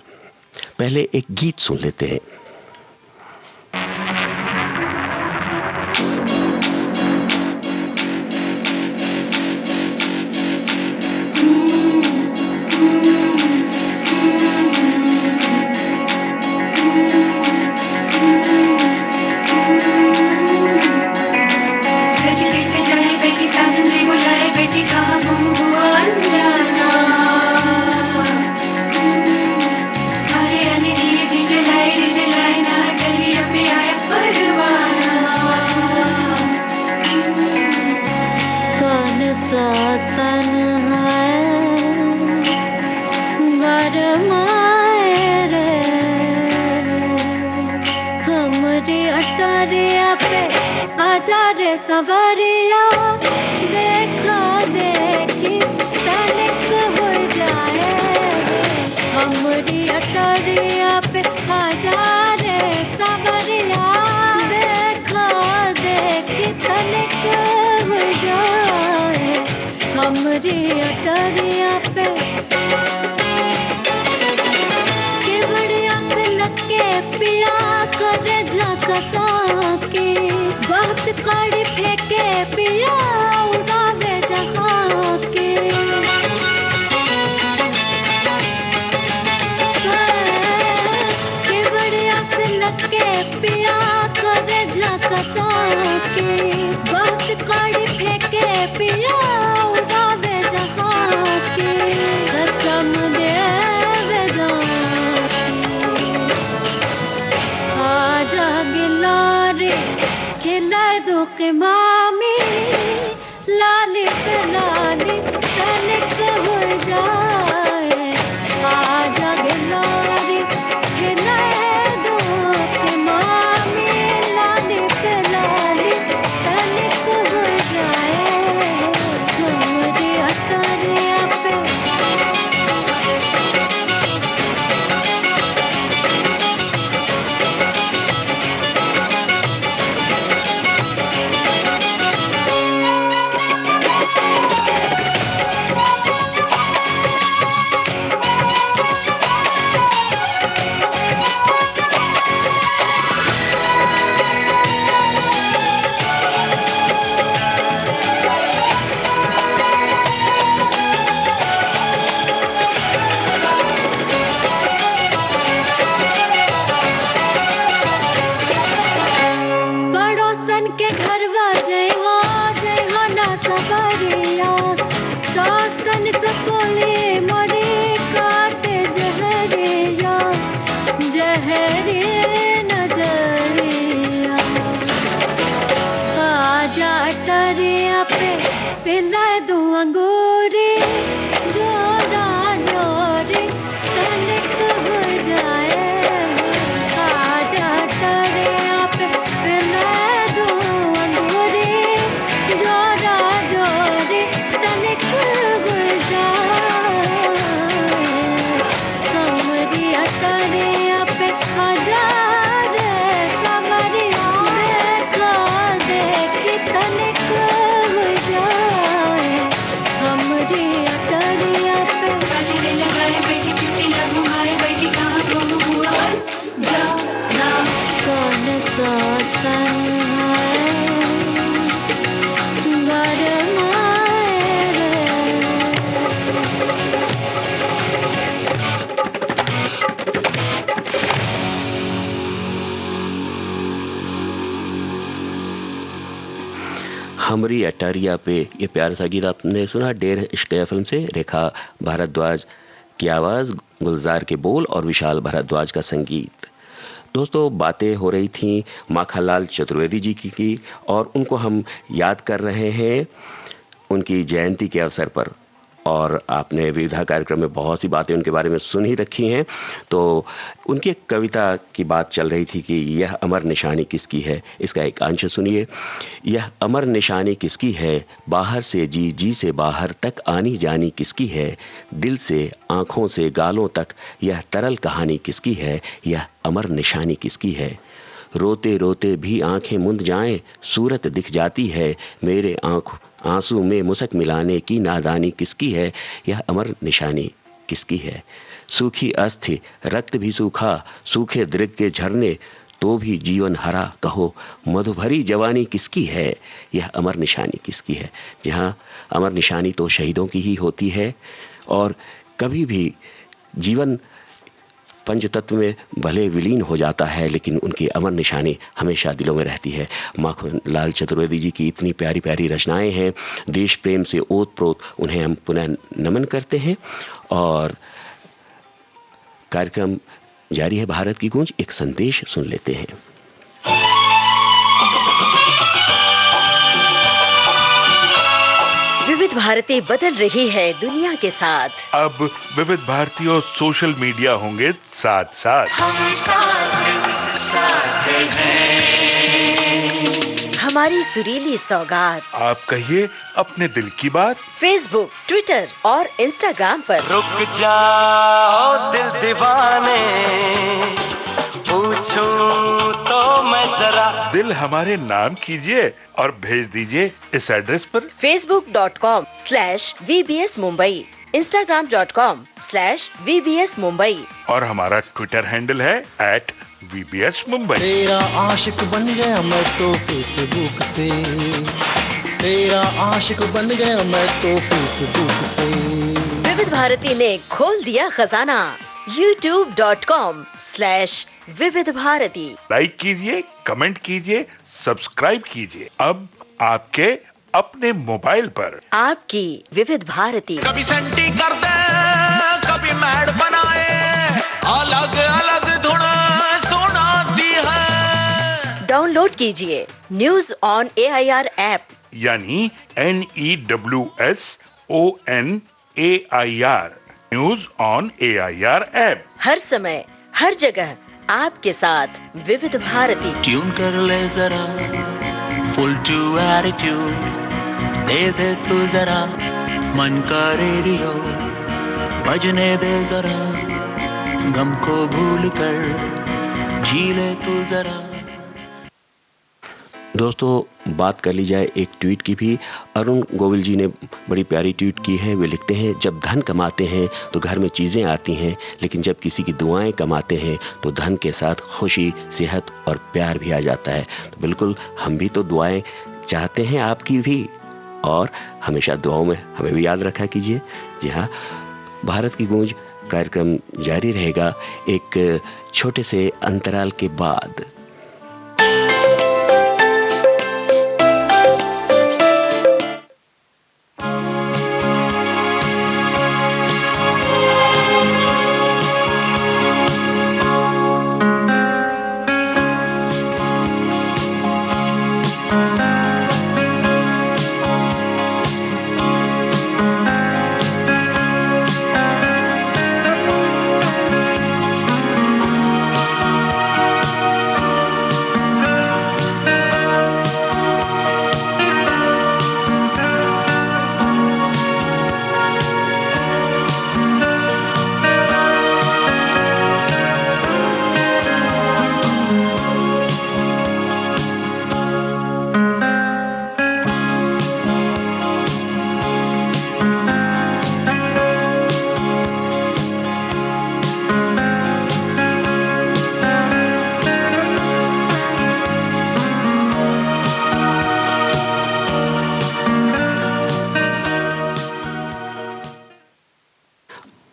पहले एक गीत सुन लेते हैं। सवरिया देखा देखी तनिक हो जाए, हमारी अटरिया पे हजारे सवरिया देखा देखी तनिक हो जाए, हमारी अटरिया पे के बढ़िया से लगे पिया करे झकचा के बहुत कड़ी फेंके पिया उड़ावे जहाँ के, के बढ़िया से लगे पिया करे झकचा के बहुत कड़ी फेंके पिया उड़ावे जहाँ के, कसम देवे आजा गिलारे खिला दो के मामी लाली पे लाली तनिक हो जाए, आजा गिलारी खिला दो के मामी लाली पे लाली तनिक हो जाए, हमारी अटरिया पे पिला दो अंगूरी जोरा जोरी हमरी अटारिया पे, ये प्यारा सा गीत आपने सुना डेर इश्क फिल्म से। रेखा भारद्वाज की आवाज़, गुलजार के बोल और विशाल भारद्वाज का संगीत। दोस्तों, बातें हो रही थी माखनलाल चतुर्वेदी जी की और उनको हम याद कर रहे हैं उनकी जयंती के अवसर पर। और आपने विविधा कार्यक्रम में बहुत सी बातें उनके बारे में सुन ही रखी हैं। तो उनकी एक कविता की बात चल रही थी कि यह अमर निशानी किसकी है। इसका एक अंश सुनिए। यह अमर निशानी किसकी है, बाहर से जी, जी से बाहर तक आनी जानी किसकी है, दिल से आंखों से गालों तक यह तरल कहानी किसकी है, यह अमर निशानी किसकी है। रोते रोते भी आंखें मुंद जाएं, सूरत दिख जाती है, मेरे आंसू में मुसक मिलाने की नादानी किसकी है, यह अमर निशानी किसकी है। सूखी अस्थि रक्त भी सूखा, सूखे दृग के झरने तो भी जीवन हरा, कहो मधुभरी जवानी किसकी है, यह अमर निशानी किसकी है। जहाँ अमर निशानी तो शहीदों की ही होती है और कभी भी जीवन पंचतत्व में भले विलीन हो जाता है, लेकिन उनकी अमर निशानी हमेशा दिलों में रहती है। माखनलाल चतुर्वेदी जी की इतनी प्यारी प्यारी रचनाएं हैं, देश प्रेम से ओतप्रोत उन्हें हम पुनः नमन करते हैं। और कार्यक्रम जारी है भारत की गूंज, एक संदेश सुन लेते हैं। विविध भारती बदल रही है दुनिया के साथ। अब विविध भारती और सोशल मीडिया होंगे साथ साथ। हम साथ हैं। हमारी सुरीली सौगात। आप कहिए अपने दिल की बात। फेसबुक, ट्विटर और इंस्टाग्राम पर। रुक जाओ दिल दीवाने, पूछूं तो मैं जरा। दिल हमारे नाम कीजिए और भेज दीजिए इस एड्रेस पर। facebook.com/VBS Mumbai, Instagram.com/VBS Mumbai और हमारा ट्विटर हैंडल है @VBS Mumbai। तेरा आशिक बन गया मैं तो फेसबुक से, तेरा आशिक बन गया मैं तो फेसबुक से। विविध भारती ने खोल दिया खजाना। youtube.com/विविध भारती। लाइक कीजिए, कमेंट कीजिए, सब्सक्राइब कीजिए। अब आपके अपने मोबाइल पर आपकी विविध भारती। कभी सेंटी कर दे, कभी मैड बनाए, अलग अलग धुन सुनाती है। डाउनलोड कीजिए न्यूज ऑन AIR ऐप, यानी NEWSONAIR, news on AIR app. हर समय हर जगह आपके साथ विविध भारती। ट्यून कर ले जरा, फुल टू एटीट्यूड दे दे तू जरा, मन का रेडियो बजने दे जरा, गम को भूल कर जी ले तू जरा। दोस्तों, बात कर ली जाए एक ट्वीट की भी। अरुण गोविल जी ने बड़ी प्यारी ट्वीट की है। वे लिखते हैं, जब धन कमाते हैं तो घर में चीज़ें आती हैं, लेकिन जब किसी की दुआएं कमाते हैं तो धन के साथ खुशी, सेहत और प्यार भी आ जाता है। तो बिल्कुल हम भी तो दुआएं चाहते हैं आपकी भी, और हमेशा दुआओं में हमें भी याद रखा कीजिए। जी हाँ, भारत की गूंज कार्यक्रम जारी रहेगा एक छोटे से अंतराल के बाद।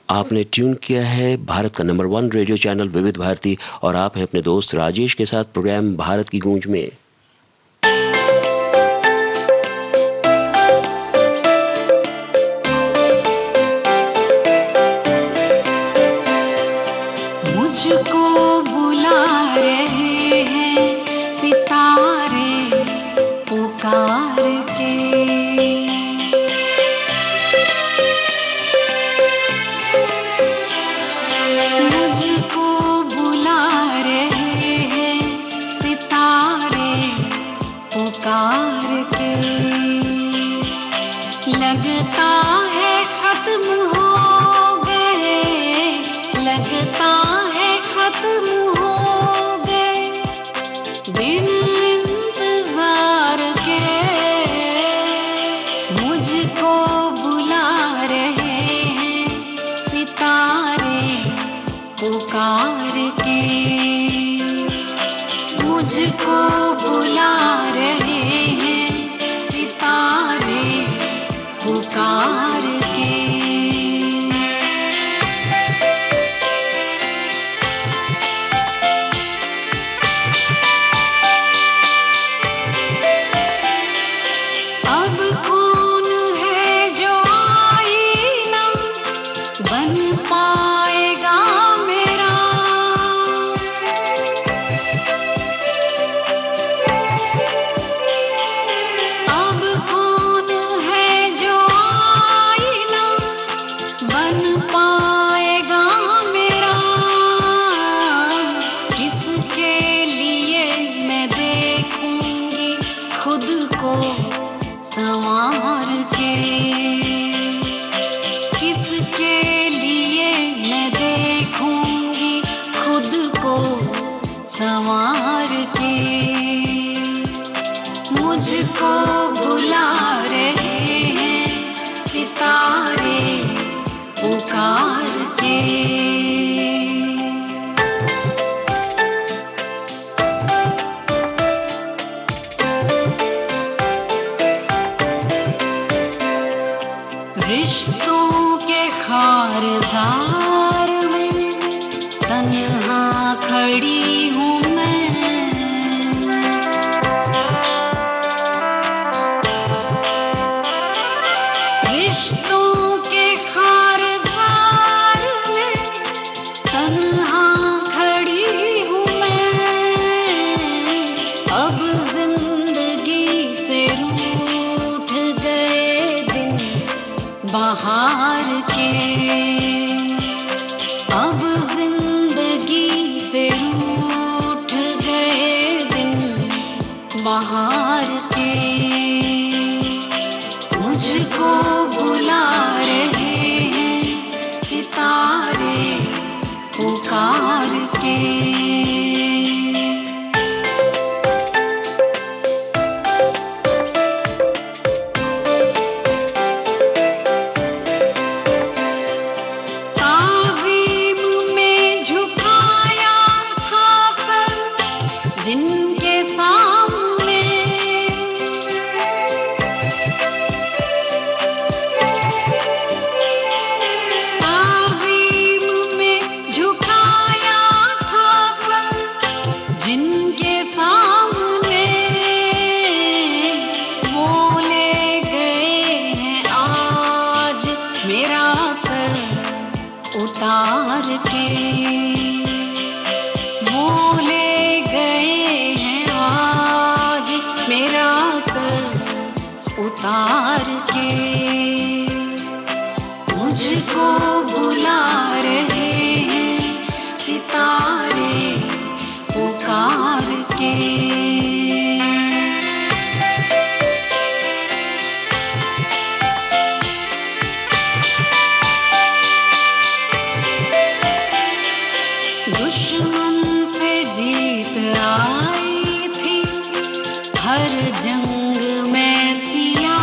आपने ट्यून किया है भारत का नंबर 1 रेडियो चैनल विविध भारती, और आप हैं अपने दोस्त राजेश के साथ प्रोग्राम भारत की गूंज में। लगता है खत्म हो गए, लगता है खत्म हो गए दिन इंतजार के, मुझको बुला रहे हैं सितारे पुकार के, मुझको बुला रहे हैं सितारे पुकार के। अब कौन है जो आईना बन पाएगा मेरा, अब कौन है जो आईना बन पाएगा मेरा, किसके लिए मैं देखूंगी खुद को संवार के, किसके लिए मैं देखूंगी खुद को संवार के, मुझको बुला रहे हैं सितारे पुकार के। रिश्तों के खारदार में तन्हा खड़ी हूँ मैं, रिश्तों के खारदार में तन्हा खड़ी हूँ मैं, अब जिंदगी से रूठ गए दिन बाहर के, अब जिंदगी से रूठ गए दिन बाहर के, मुझको बुला रहे हैं सितारे पुकार के। ताज़ीम में झुकाया था सर जिनके सामने, ताज़ीम में झुकाया था सर जिनके सामने, वो ले गए हैं आज मेरा सर उतार के, वो ले गए हैं आज मेरा सर उतार के, मुझको बुला रहे हैं सितारे पुकार के। दुश्मन से जीत आई थी हर जंग में सिया,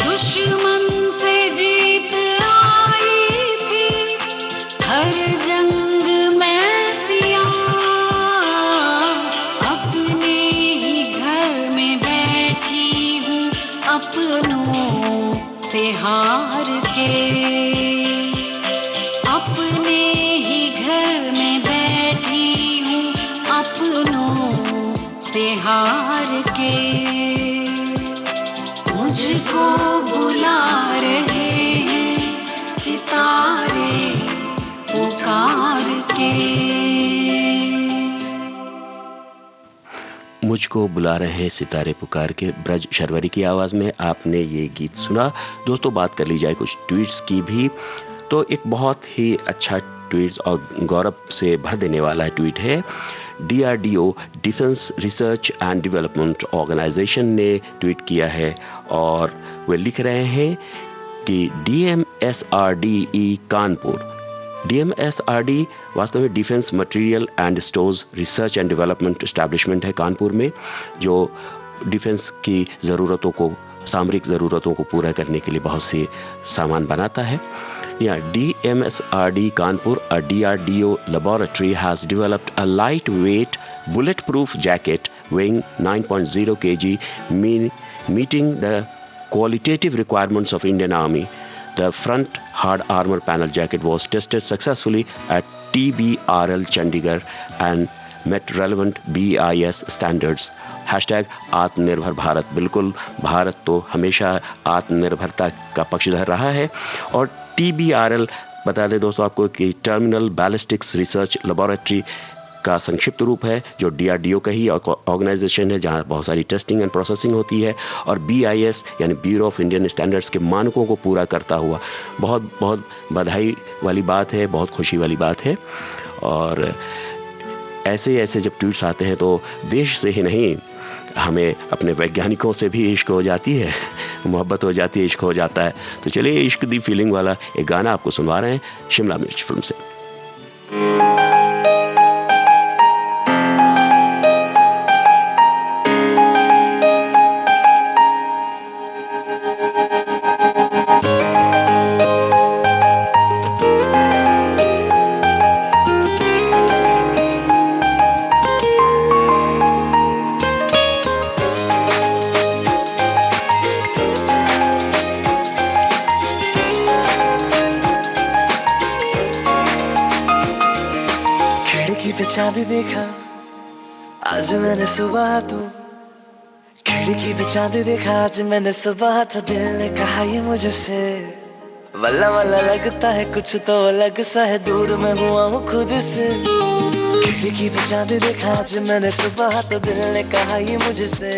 दुश्मन से जीत आई थी हर जंग में सिया, अपने ही घर में बैठी हूँ अपनों से हार के, अपने ही घर में बैठी हूँ अपनों से हार के, मुझको बुला रहे हैं सितारे पुकार के। मुझको बुला रहे हैं सितारे पुकार के, ब्रज शर्वरी की आवाज़ में आपने ये गीत सुना। दोस्तों, बात कर ली जाए कुछ ट्वीट्स की भी, तो एक बहुत ही अच्छा ट्वीट्स और गौरव से भर देने वाला ट्वीट है। DRDO defence research and development organisation ने ट्वीट किया है और वे लिख रहे हैं कि DMSRDE कानपुर, DMSRD वास्तव में defence material and stores research and development establishment है कानपुर में, जो डिफेंस की ज़रूरतों को, सामरिक ज़रूरतों को पूरा करने के लिए बहुत से सामान बनाता है। या DMSRD Kanpur, a DRDO laboratory, has developed a lightweight bulletproof jacket weighing 9.0 kg, meeting the qualitative requirements of Indian Army. The front hard armor panel jacket was tested successfully at TBRL Chandigarh and met relevant BIS standards. #आत्मनिर्भर भारत। बिल्कुल, भारत तो हमेशा आत्मनिर्भरता का पक्षधर रहा है। और TBRL बता दें दोस्तों आपको कि टर्मिनल बैलिस्टिक्स रिसर्च लेबोरेटरी का संक्षिप्त रूप है, जो DRDO का ही ऑर्गेनाइजेशन है जहां बहुत सारी टेस्टिंग एंड प्रोसेसिंग होती है। और BIS यानी ब्यूरो ऑफ इंडियन स्टैंडर्ड्स के मानकों को पूरा करता हुआ, बहुत बहुत बधाई वाली बात है, बहुत खुशी वाली बात है। और ऐसे ऐसे जब ट्वीट्स आते हैं तो देश से ही नहीं, हमें अपने वैज्ञानिकों से भी इश्क हो जाती है, मोहब्बत हो जाती है, इश्क हो जाता है। तो चलिए इश्क दी फीलिंग वाला एक गाना आपको सुनवा रहे हैं शिमला मिर्च फिल्म से। चांद देखा आज मैंने सुबह, तो खिड़की पे चांद देखा आज मैंने सुबह, तो दिल ने कहा ये मुझसे वल्ला वल्ला लगता है, कुछ तो अलग सा है, दूर मैं हुआ हूँ खुद से। खिड़की पे चांद देखा आज मैंने सुबह, तो दिल ने कहा ये मुझसे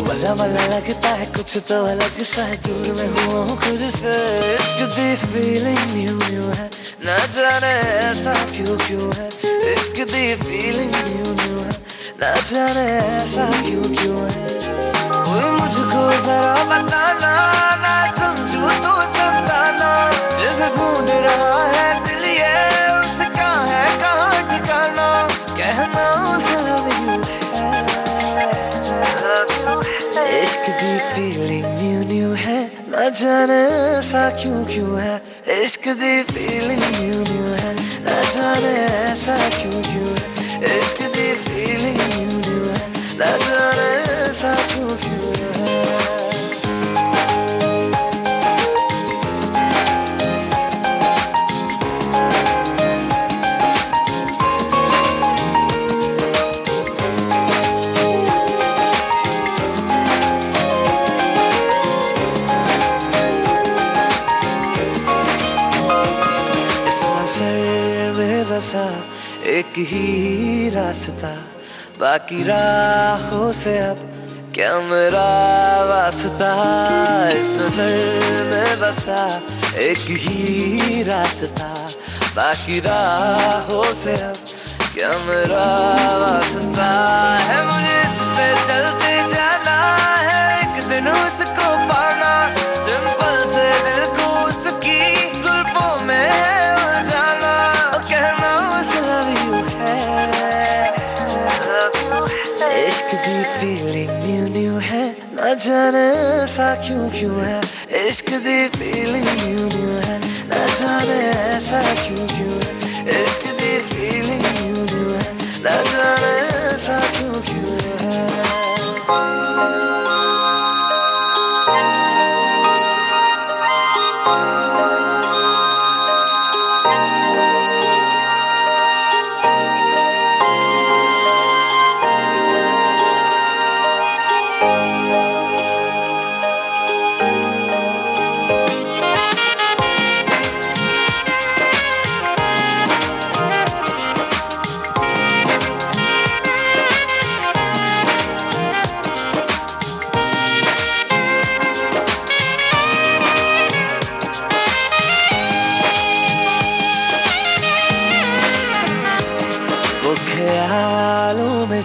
वल्ला वल्ला लगता है, कुछ तो अलग सा है, दूर मैं हुआ हूँ खुद से। इश्क दी फीलिंग न्यू न्यू है, न जाने ऐसा क्यों क्यों है। इश्क दी फीलिंग न्यू न्यू है, न जाने ऐसा क्यों क्यों है। कोई मुझको जरा बताना, ना समझू तो समझाना, जिसे ढूंढ रहा है दिल ये उसका है कहाँ ठिकाना। कहना उसे लव यू है, इश्क दी फीलिंग न्यू न्यू है, न जाने ऐसा क्यों क्यों है। इश्क दी फीलिंग न्यू न्यू है, न जाने ऐसा क्यों क्यों है। इश्क दी फीलिंग न्यू न्यू है, न जाने ऐसा क्यों क्यों है। एक ही रास्ता, बाकी राहों से अब क्या मेरा वास्ता। इस नजर में बसा एक ही रास्ता, बाकी राहों से अब क्या मेरा वास्ता है। मुझे इस पे चलते जाना है, एक दिन उसको पाना, सिंपल से दिल को उसकी जुल्फों में उलझाना। कहना इश्क दी फीलिंग न्यू न्यू है, न जाने ऐसा क्यों क्यों है। इश्क दी फीलिंग न्यू न्यू है, न जाने ऐसा क्यों क्यों है। इश्क दी फीलिंग न्यू न्यू है, न जाने ऐसा क्यों क्यों है।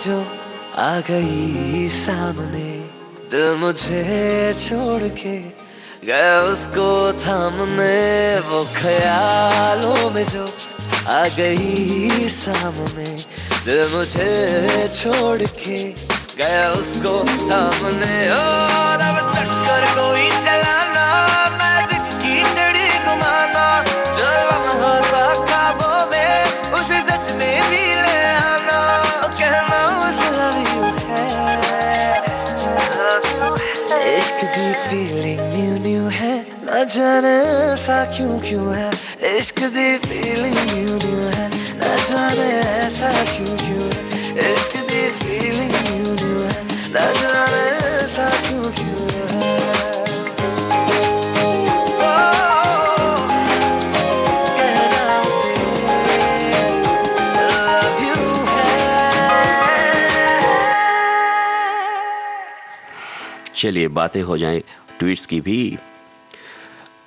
जो आ गई सामने, दिल मुझे छोड़ के गया उसको थामने, वो ख्यालों में जो आ गई सामने, दिल मुझे छोड़ के गया उसको थामने। और अब चक्कर कोई चलाना, मैजिक की छड़ी घुमाना, जो लम्हा था ख्वाबों में उसे सच में भी ले आना, कहना उस लव यू है। इश्क की फीलिंग न्यू न्यू है, न जाने ऐसा क्यों क्यों है। इश्क की फीलिंग न्यू न्यू है, न जाने ऐसा क्यों क्यों है। इश्क की फीलिंग न्यू न्यू है, न जाने ऐसा क्यों क्यों है। कहना उसे love you है। चलिए बातें हो जाएं ट्वीट्स की भी।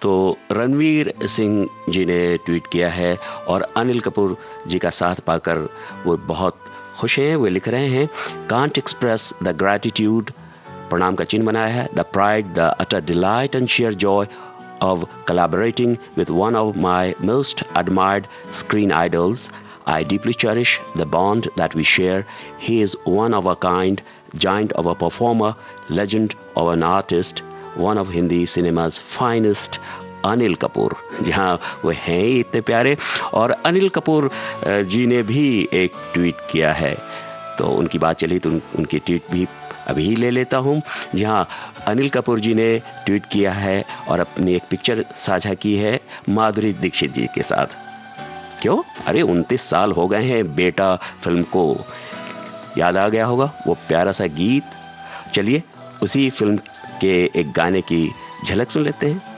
तो रणवीर सिंह जी ने ट्वीट किया है और अनिल कपूर जी का साथ पाकर वो बहुत खुश हैं। वे लिख रहे हैं, कांट एक्सप्रेस द ग्रैटिट्यूड, प्रणाम का चिन्ह बनाया है, the pride, the utter delight and share Joy of collaborating with one of my most admired screen idols. I deeply cherish the bond that we share. He is one of a kind, giant of a performer, legend of an artist, one of Hindi cinema's finest, Anil Kapoor. जी हाँ, वो हैं ही इतने प्यारे। और अनिल कपूर जी ने भी एक ट्वीट किया है, तो उनकी बात चली तो उनकी ट्वीट भी अभी ले लेता हूँ। जी हाँ, अनिल कपूर जी ने ट्वीट किया है और अपनी एक पिक्चर साझा की है माधुरी दीक्षित जी के साथ। क्यों? अरे 29 साल हो गए हैं बेटा फिल्म को। याद आ गया होगा वो प्यारा सा गीत। चलिए उसी फिल्म के एक गाने की झलक सुन लेते हैं।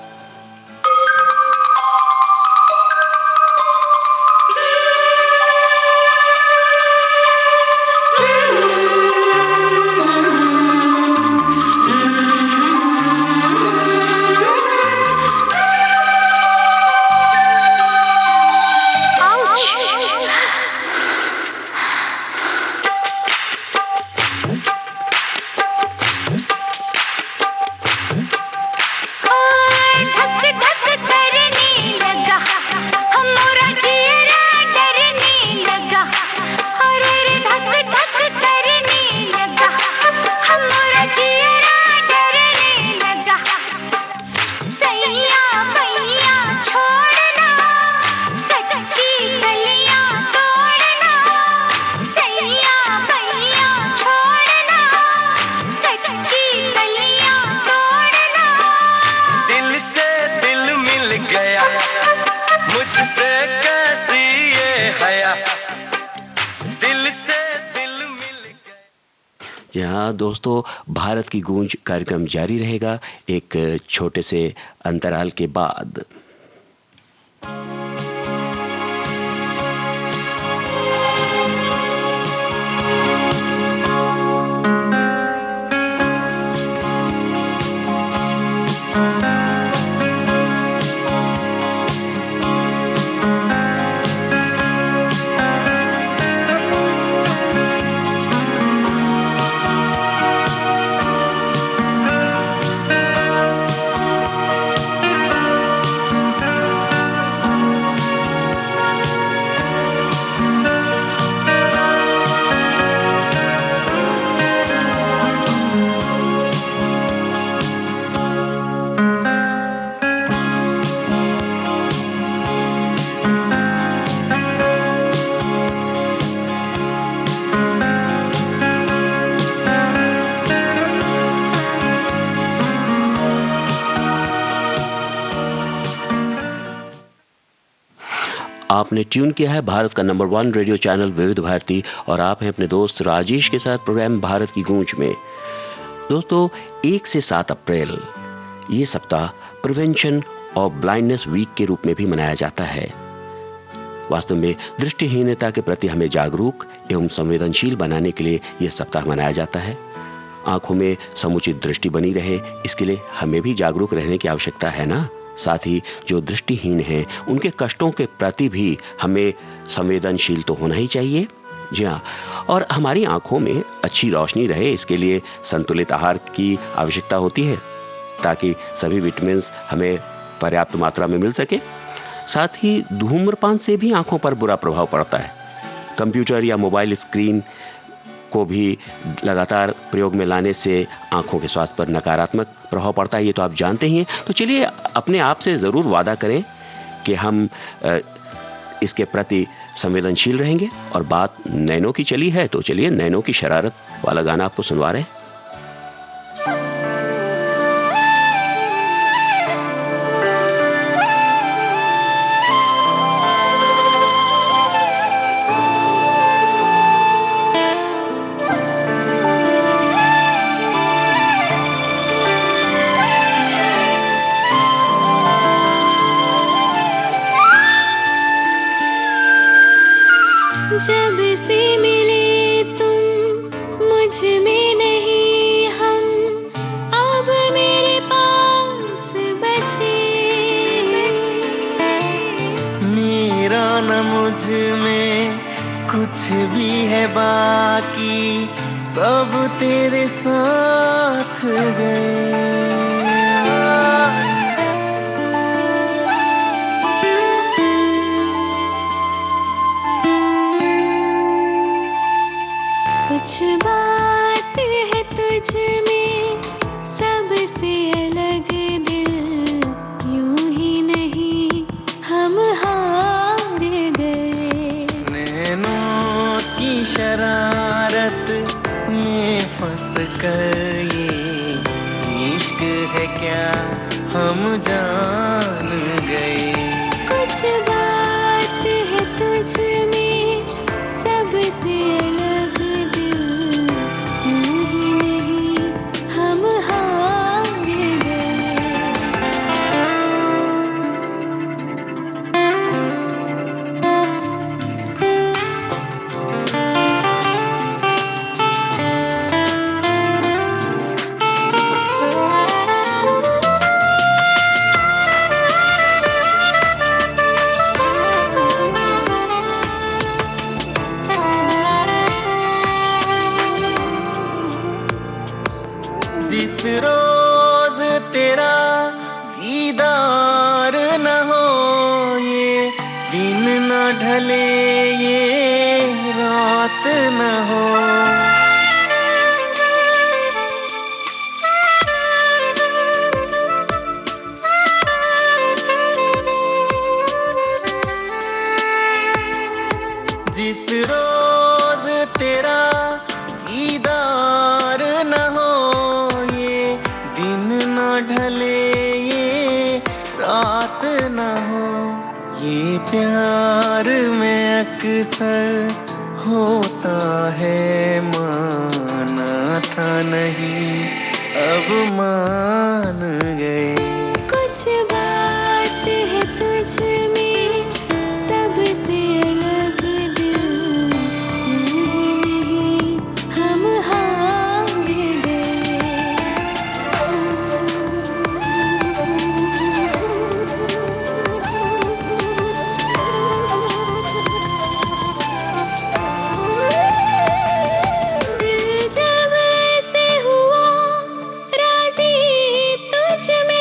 जी हाँ दोस्तों, भारत की गूंज कार्यक्रम जारी रहेगा एक छोटे से अंतराल के बाद। आपने ट्यून किया है भारत का नंबर 1 रेडियो चैनल विविध भारती और आप हैं अपने दोस्त राजेश के साथ प्रोग्राम भारत की गूंज में। दोस्तों 1 से 7 अप्रैल ये सप्ताह प्रिवेंशन ऑफ ब्लाइंडनेस वीक के रूप में भी मनाया जाता है। वास्तव में दृष्टिहीनता के प्रति हमें जागरूक एवं संवेदनशील बनाने के लिए यह सप्ताह मनाया जाता है। आंखों में समुचित दृष्टि बनी रहे, इसके लिए हमें भी जागरूक रहने की आवश्यकता है ना। साथ ही जो दृष्टिहीन हैं उनके कष्टों के प्रति भी हमें संवेदनशील तो होना ही चाहिए। जी हाँ, और हमारी आंखों में अच्छी रोशनी रहे इसके लिए संतुलित आहार की आवश्यकता होती है ताकि सभी विटामिन हमें पर्याप्त मात्रा में मिल सके। साथ ही धूम्रपान से भी आंखों पर बुरा प्रभाव पड़ता है। कंप्यूटर या मोबाइल स्क्रीन को भी लगातार प्रयोग में लाने से आंखों के स्वास्थ्य पर नकारात्मक प्रभाव पड़ता है, ये तो आप जानते ही हैं। तो चलिए अपने आप से ज़रूर वादा करें कि हम इसके प्रति संवेदनशील रहेंगे। और बात नैनो की चली है तो चलिए नैनो की शरारत वाला गाना आपको सुनवा रहे हैं। जब से मिले तुम मुझ में नहीं हम अब मेरे पास बचे। मेरा न मुझ में कुछ भी है बाकी, सब तेरे साथ गए। कुछ बात है तुझ में सबसे अलग दिल, यूं ही नहीं हम हार गए। नैनों की शरारत में फंस कर ये इश्क है क्या हम जान गए। कुछ बात है तुझ में सबसे अलग दिल, यूं ही नहीं हम हार गए। जिस रोज तेरा दीदार न हो, ये दिन न ढले ये रात न हो। जिस रोज तेरा दीदार न हो, ये दिन न ढले ये रात न हो। ये प्यार में अक्सर होता है, माना था नहीं अब मान गए। कुछ बात है तुझ में सबसे अलग दिल, यूं ही नहीं हम हार गए। दिल जब से हुआ राजी तुझ में,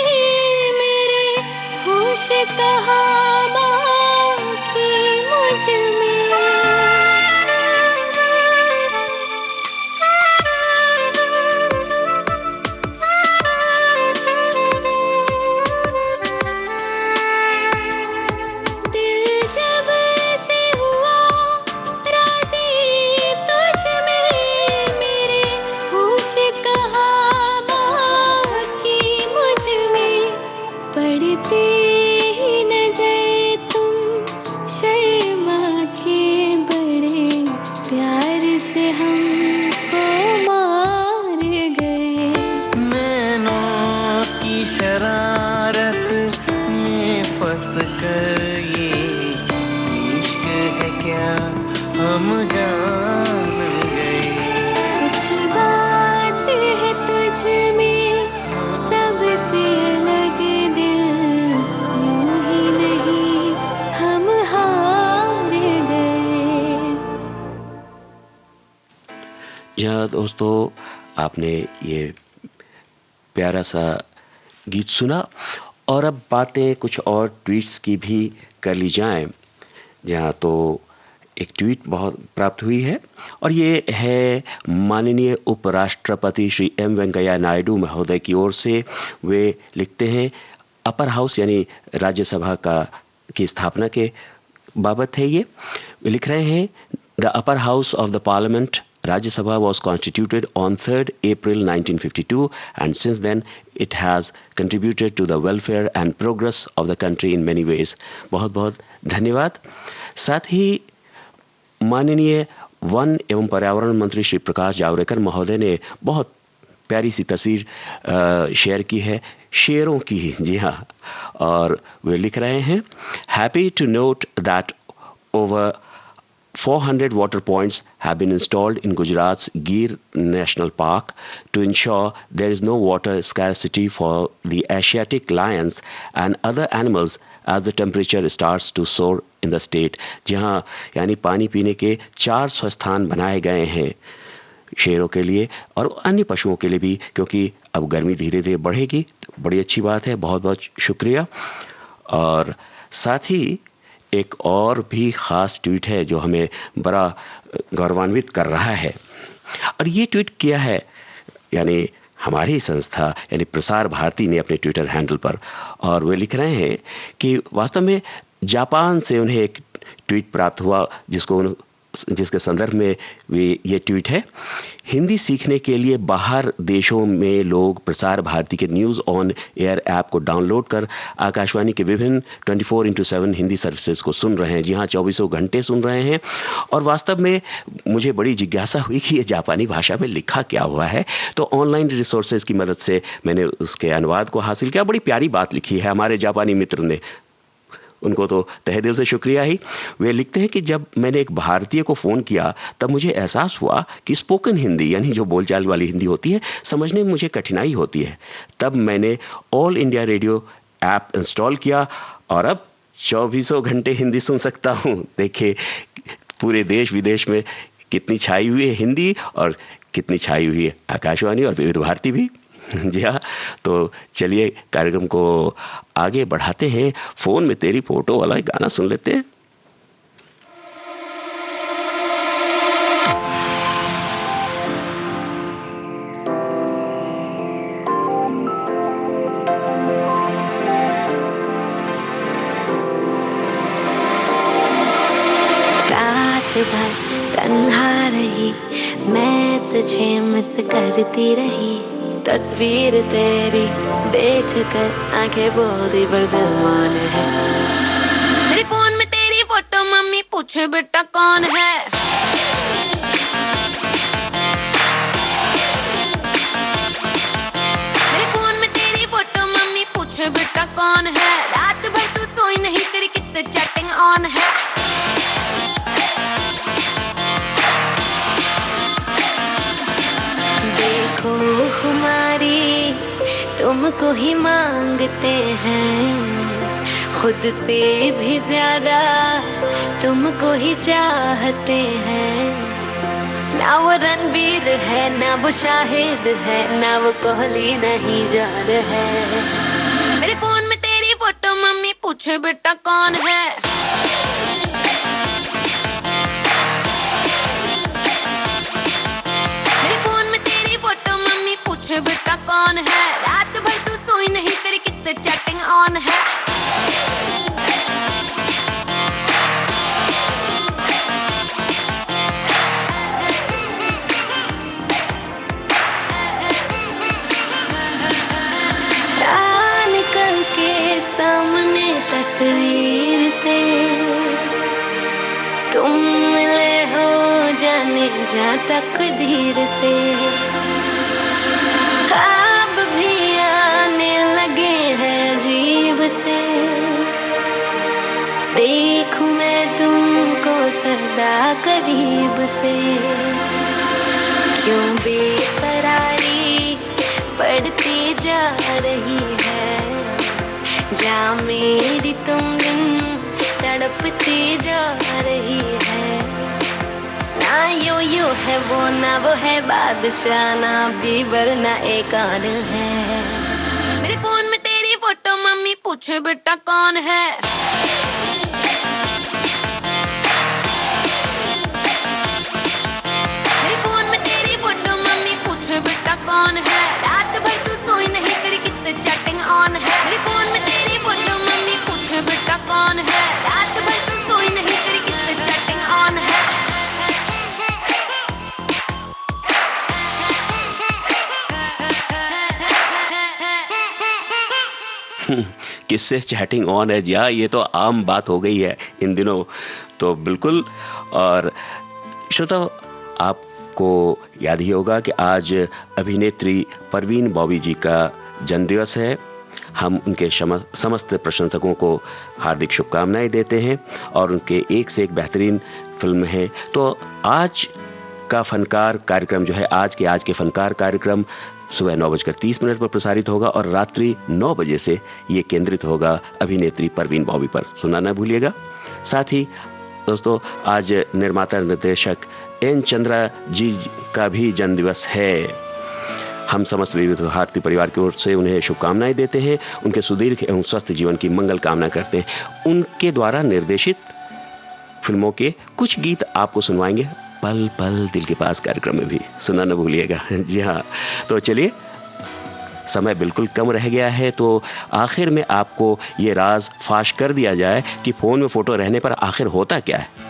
दोस्तों, आपने ये प्यारा सा गीत सुना और अब बातें कुछ और ट्वीट्स की भी कर ली जाएं। जहाँ तो एक ट्वीट बहुत प्राप्त हुई है और ये है माननीय उपराष्ट्रपति श्री एम वेंकैया नायडू महोदय की ओर से। वे लिखते हैं, अपर हाउस यानी राज्यसभा की स्थापना के बाबत है ये। वे लिख रहे हैं, the upper house of the parliament Rajya Sabha was constituted on 3rd April 1952 and since then it has contributed to the welfare and progress of the country in many ways. बहुत बहुत धन्यवाद। साथ ही माननीय वन एवं पर्यावरण मंत्री श्री प्रकाश जावड़ेकर महोदय ने बहुत प्यारी सी तस्वीर शेयर की है, शेरों की, जी हाँ। और वे लिख रहे हैं, happy to note that over 400 water points have been installed in Gujarat's Gir National Park to ensure there is no water scarcity for the Asiatic lions and other animals as the temperature starts to soar in the state. जहाँ यानी पानी पीने के 400 स्थान बनाए गए हैं शेरों के लिए और अन्य पशुओं के लिए भी, क्योंकि अब गर्मी धीरे धीरे बढ़ेगी। बड़ी अच्छी बात है, बहुत बहुत शुक्रिया। और साथ ही एक और भी ख़ास ट्वीट है जो हमें बड़ा गौरवान्वित कर रहा है और ये ट्वीट किया है यानी हमारी संस्था यानी प्रसार भारती ने अपने ट्विटर हैंडल पर। और वे लिख रहे हैं कि वास्तव में जापान से उन्हें एक ट्वीट प्राप्त हुआ जिसके संदर्भ में ये ट्वीट है, हिंदी सीखने के लिए बाहर देशों में लोग प्रसार भारती के न्यूज़ ऑन एयर ऐप को डाउनलोड कर आकाशवाणी के विभिन्न 24/7 हिंदी सर्विसेज को सुन रहे हैं। जी हाँ, 24 घंटे सुन रहे हैं। और वास्तव में मुझे बड़ी जिज्ञासा हुई कि ये जापानी भाषा में लिखा क्या हुआ है, तो ऑनलाइन रिसोर्सेज की मदद से मैंने उसके अनुवाद को हासिल किया। बड़ी प्यारी बात लिखी है हमारे जापानी मित्र ने, उनको तो तहे दिल से शुक्रिया ही। वे लिखते हैं कि जब मैंने एक भारतीय को फ़ोन किया तब मुझे एहसास हुआ कि स्पोकन हिंदी यानी जो बोलचाल वाली हिंदी होती है समझने में मुझे कठिनाई होती है। तब मैंने all India radio app install किया और अब 24 घंटे हिंदी सुन सकता हूँ। देखिए पूरे देश विदेश में कितनी छाई हुई है हिंदी और कितनी छाई हुई है आकाशवाणी और विविध भारती भी। जी हाँ, तो चलिए कार्यक्रम को आगे बढ़ाते हैं। फोन में तेरी फोटो वाला गाना सुन लेते हैं। रात भर तन्हा रही मैं, तुझे मिस करती रही, तस्वीर तेरी देख कर आंखें बोलती पर दिल मान है। मेरे फोन में तेरी फोटो, मम्मी पूछे बेटा कौन है। मेरे फोन में तेरी फोटो, मम्मी पूछे बेटा कौन है। रात भर तू सोई नहीं, तेरी किससे चैटिंग ऑन है। देखो हमारी तुमको ही मांगते हैं, खुद से भी ज्यादा तुमको ही चाहते हैं। ना वो रणबीर है, ना वो शाहिद है, ना वो कोहली नहीं जान है। मेरे फोन में तेरी फोटो, मम्मी पूछे बेटा कौन है। बेटा कौन है। रात भर तू सोई नहीं, तेरी किससे चैटिंग ऑन है। निकल के सामने तस्वीर से तुम मिले हो, जाने जा तकदीर से। ख्वाब भी आने लगे हैं अजीब से, देखूं मैं तुमको सदा करीब से। क्यों बेकरारी बढ़ती जा रही है, जा मेरी तुम दिन तड़पती जा रही है। ना यो है वो ना वो है बादशाह, ना बीबर ना एक और है। मेरे फोन में तेरी फोटो मम्मी पूछे बेटा कौन है। मेरे फोन में तेरी फोटो मम्मी पूछे बेटा कौन है। रात भर तू सोई नहीं तेरी कितने चैटिंग ऑन है। मेरे फोन में तेरी फोटो मम्मी पूछे बेटा कौन है। रात भर तू सोई नहीं तेरी कितने चैटिंग ऑन है। किससे चैटिंग ऑन है जी? हाँ, ये तो आम बात हो गई है इन दिनों, तो बिल्कुल। और श्रोताओ, आपको याद ही होगा कि आज अभिनेत्री परवीन बॉबी जी का जन्मदिवस है। हम उनके समस्त प्रशंसकों को हार्दिक शुभकामनाएं देते हैं और उनके एक से एक बेहतरीन फिल्म है। तो आज का फनकार कार्यक्रम जो है, आज के फनकार कार्यक्रम सुबह 9:30 पर प्रसारित होगा और रात्रि 9 बजे से ये केंद्रित होगा अभिनेत्री परवीन बॉबी पर। सुनना न भूलिएगा। साथ ही दोस्तों, आज निर्माता निर्देशक एन चंद्रा जी का भी जन्मदिवस है। हम समस्त विविध भारती परिवार की ओर से उन्हें शुभकामनाएं देते हैं, उनके सुदीर्घ एवं स्वस्थ जीवन की मंगल कामना करते हैं। उनके द्वारा निर्देशित फिल्मों के कुछ गीत आपको सुनवाएंगे पल पल दिल के पास कार्यक्रम में भी। सुनना न भूलिएगा। जी हाँ, तो चलिए, समय बिल्कुल कम रह गया है, तो आखिर में आपको ये राज फाश कर दिया जाए कि फोन में फोटो रहने पर आखिर होता क्या है।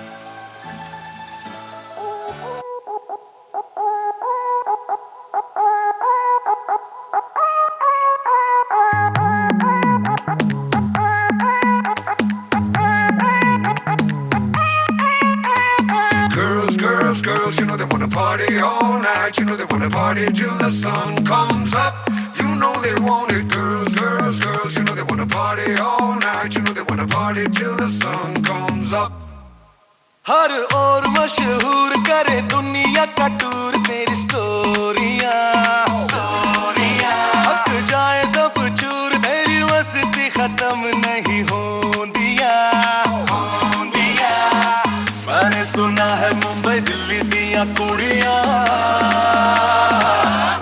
Girls, you know they wanna party all night. You know they wanna party till the sun comes up. You know they want it. Girls, you know they wanna party all night. You know they wanna party till the sun comes up. हर ओर मशहूर करे दुनिया का tour तेरी स्टोरियां। हक जाए सब चूर, तेरी मस्ती खत्म नहीं होंदिया। मैंने सुना है मुंबई दिल्ली दिया कुड़िया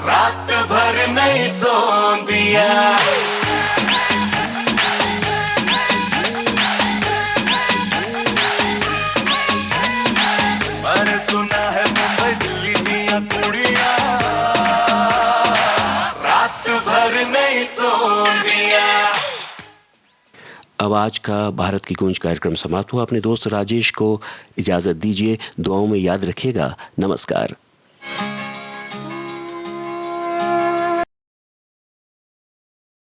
रात भर नहीं सोंदिया। मैंने सुना है मुंबई दिल्ली दिया कुड़िया रात भर नहीं सोंदिया। अब आज का भारत की गूंज कार्यक्रम समाप्त हुआ। अपने दोस्त राजेश को इजाजत दीजिए। दुआओं में याद रखिएगा। नमस्कार।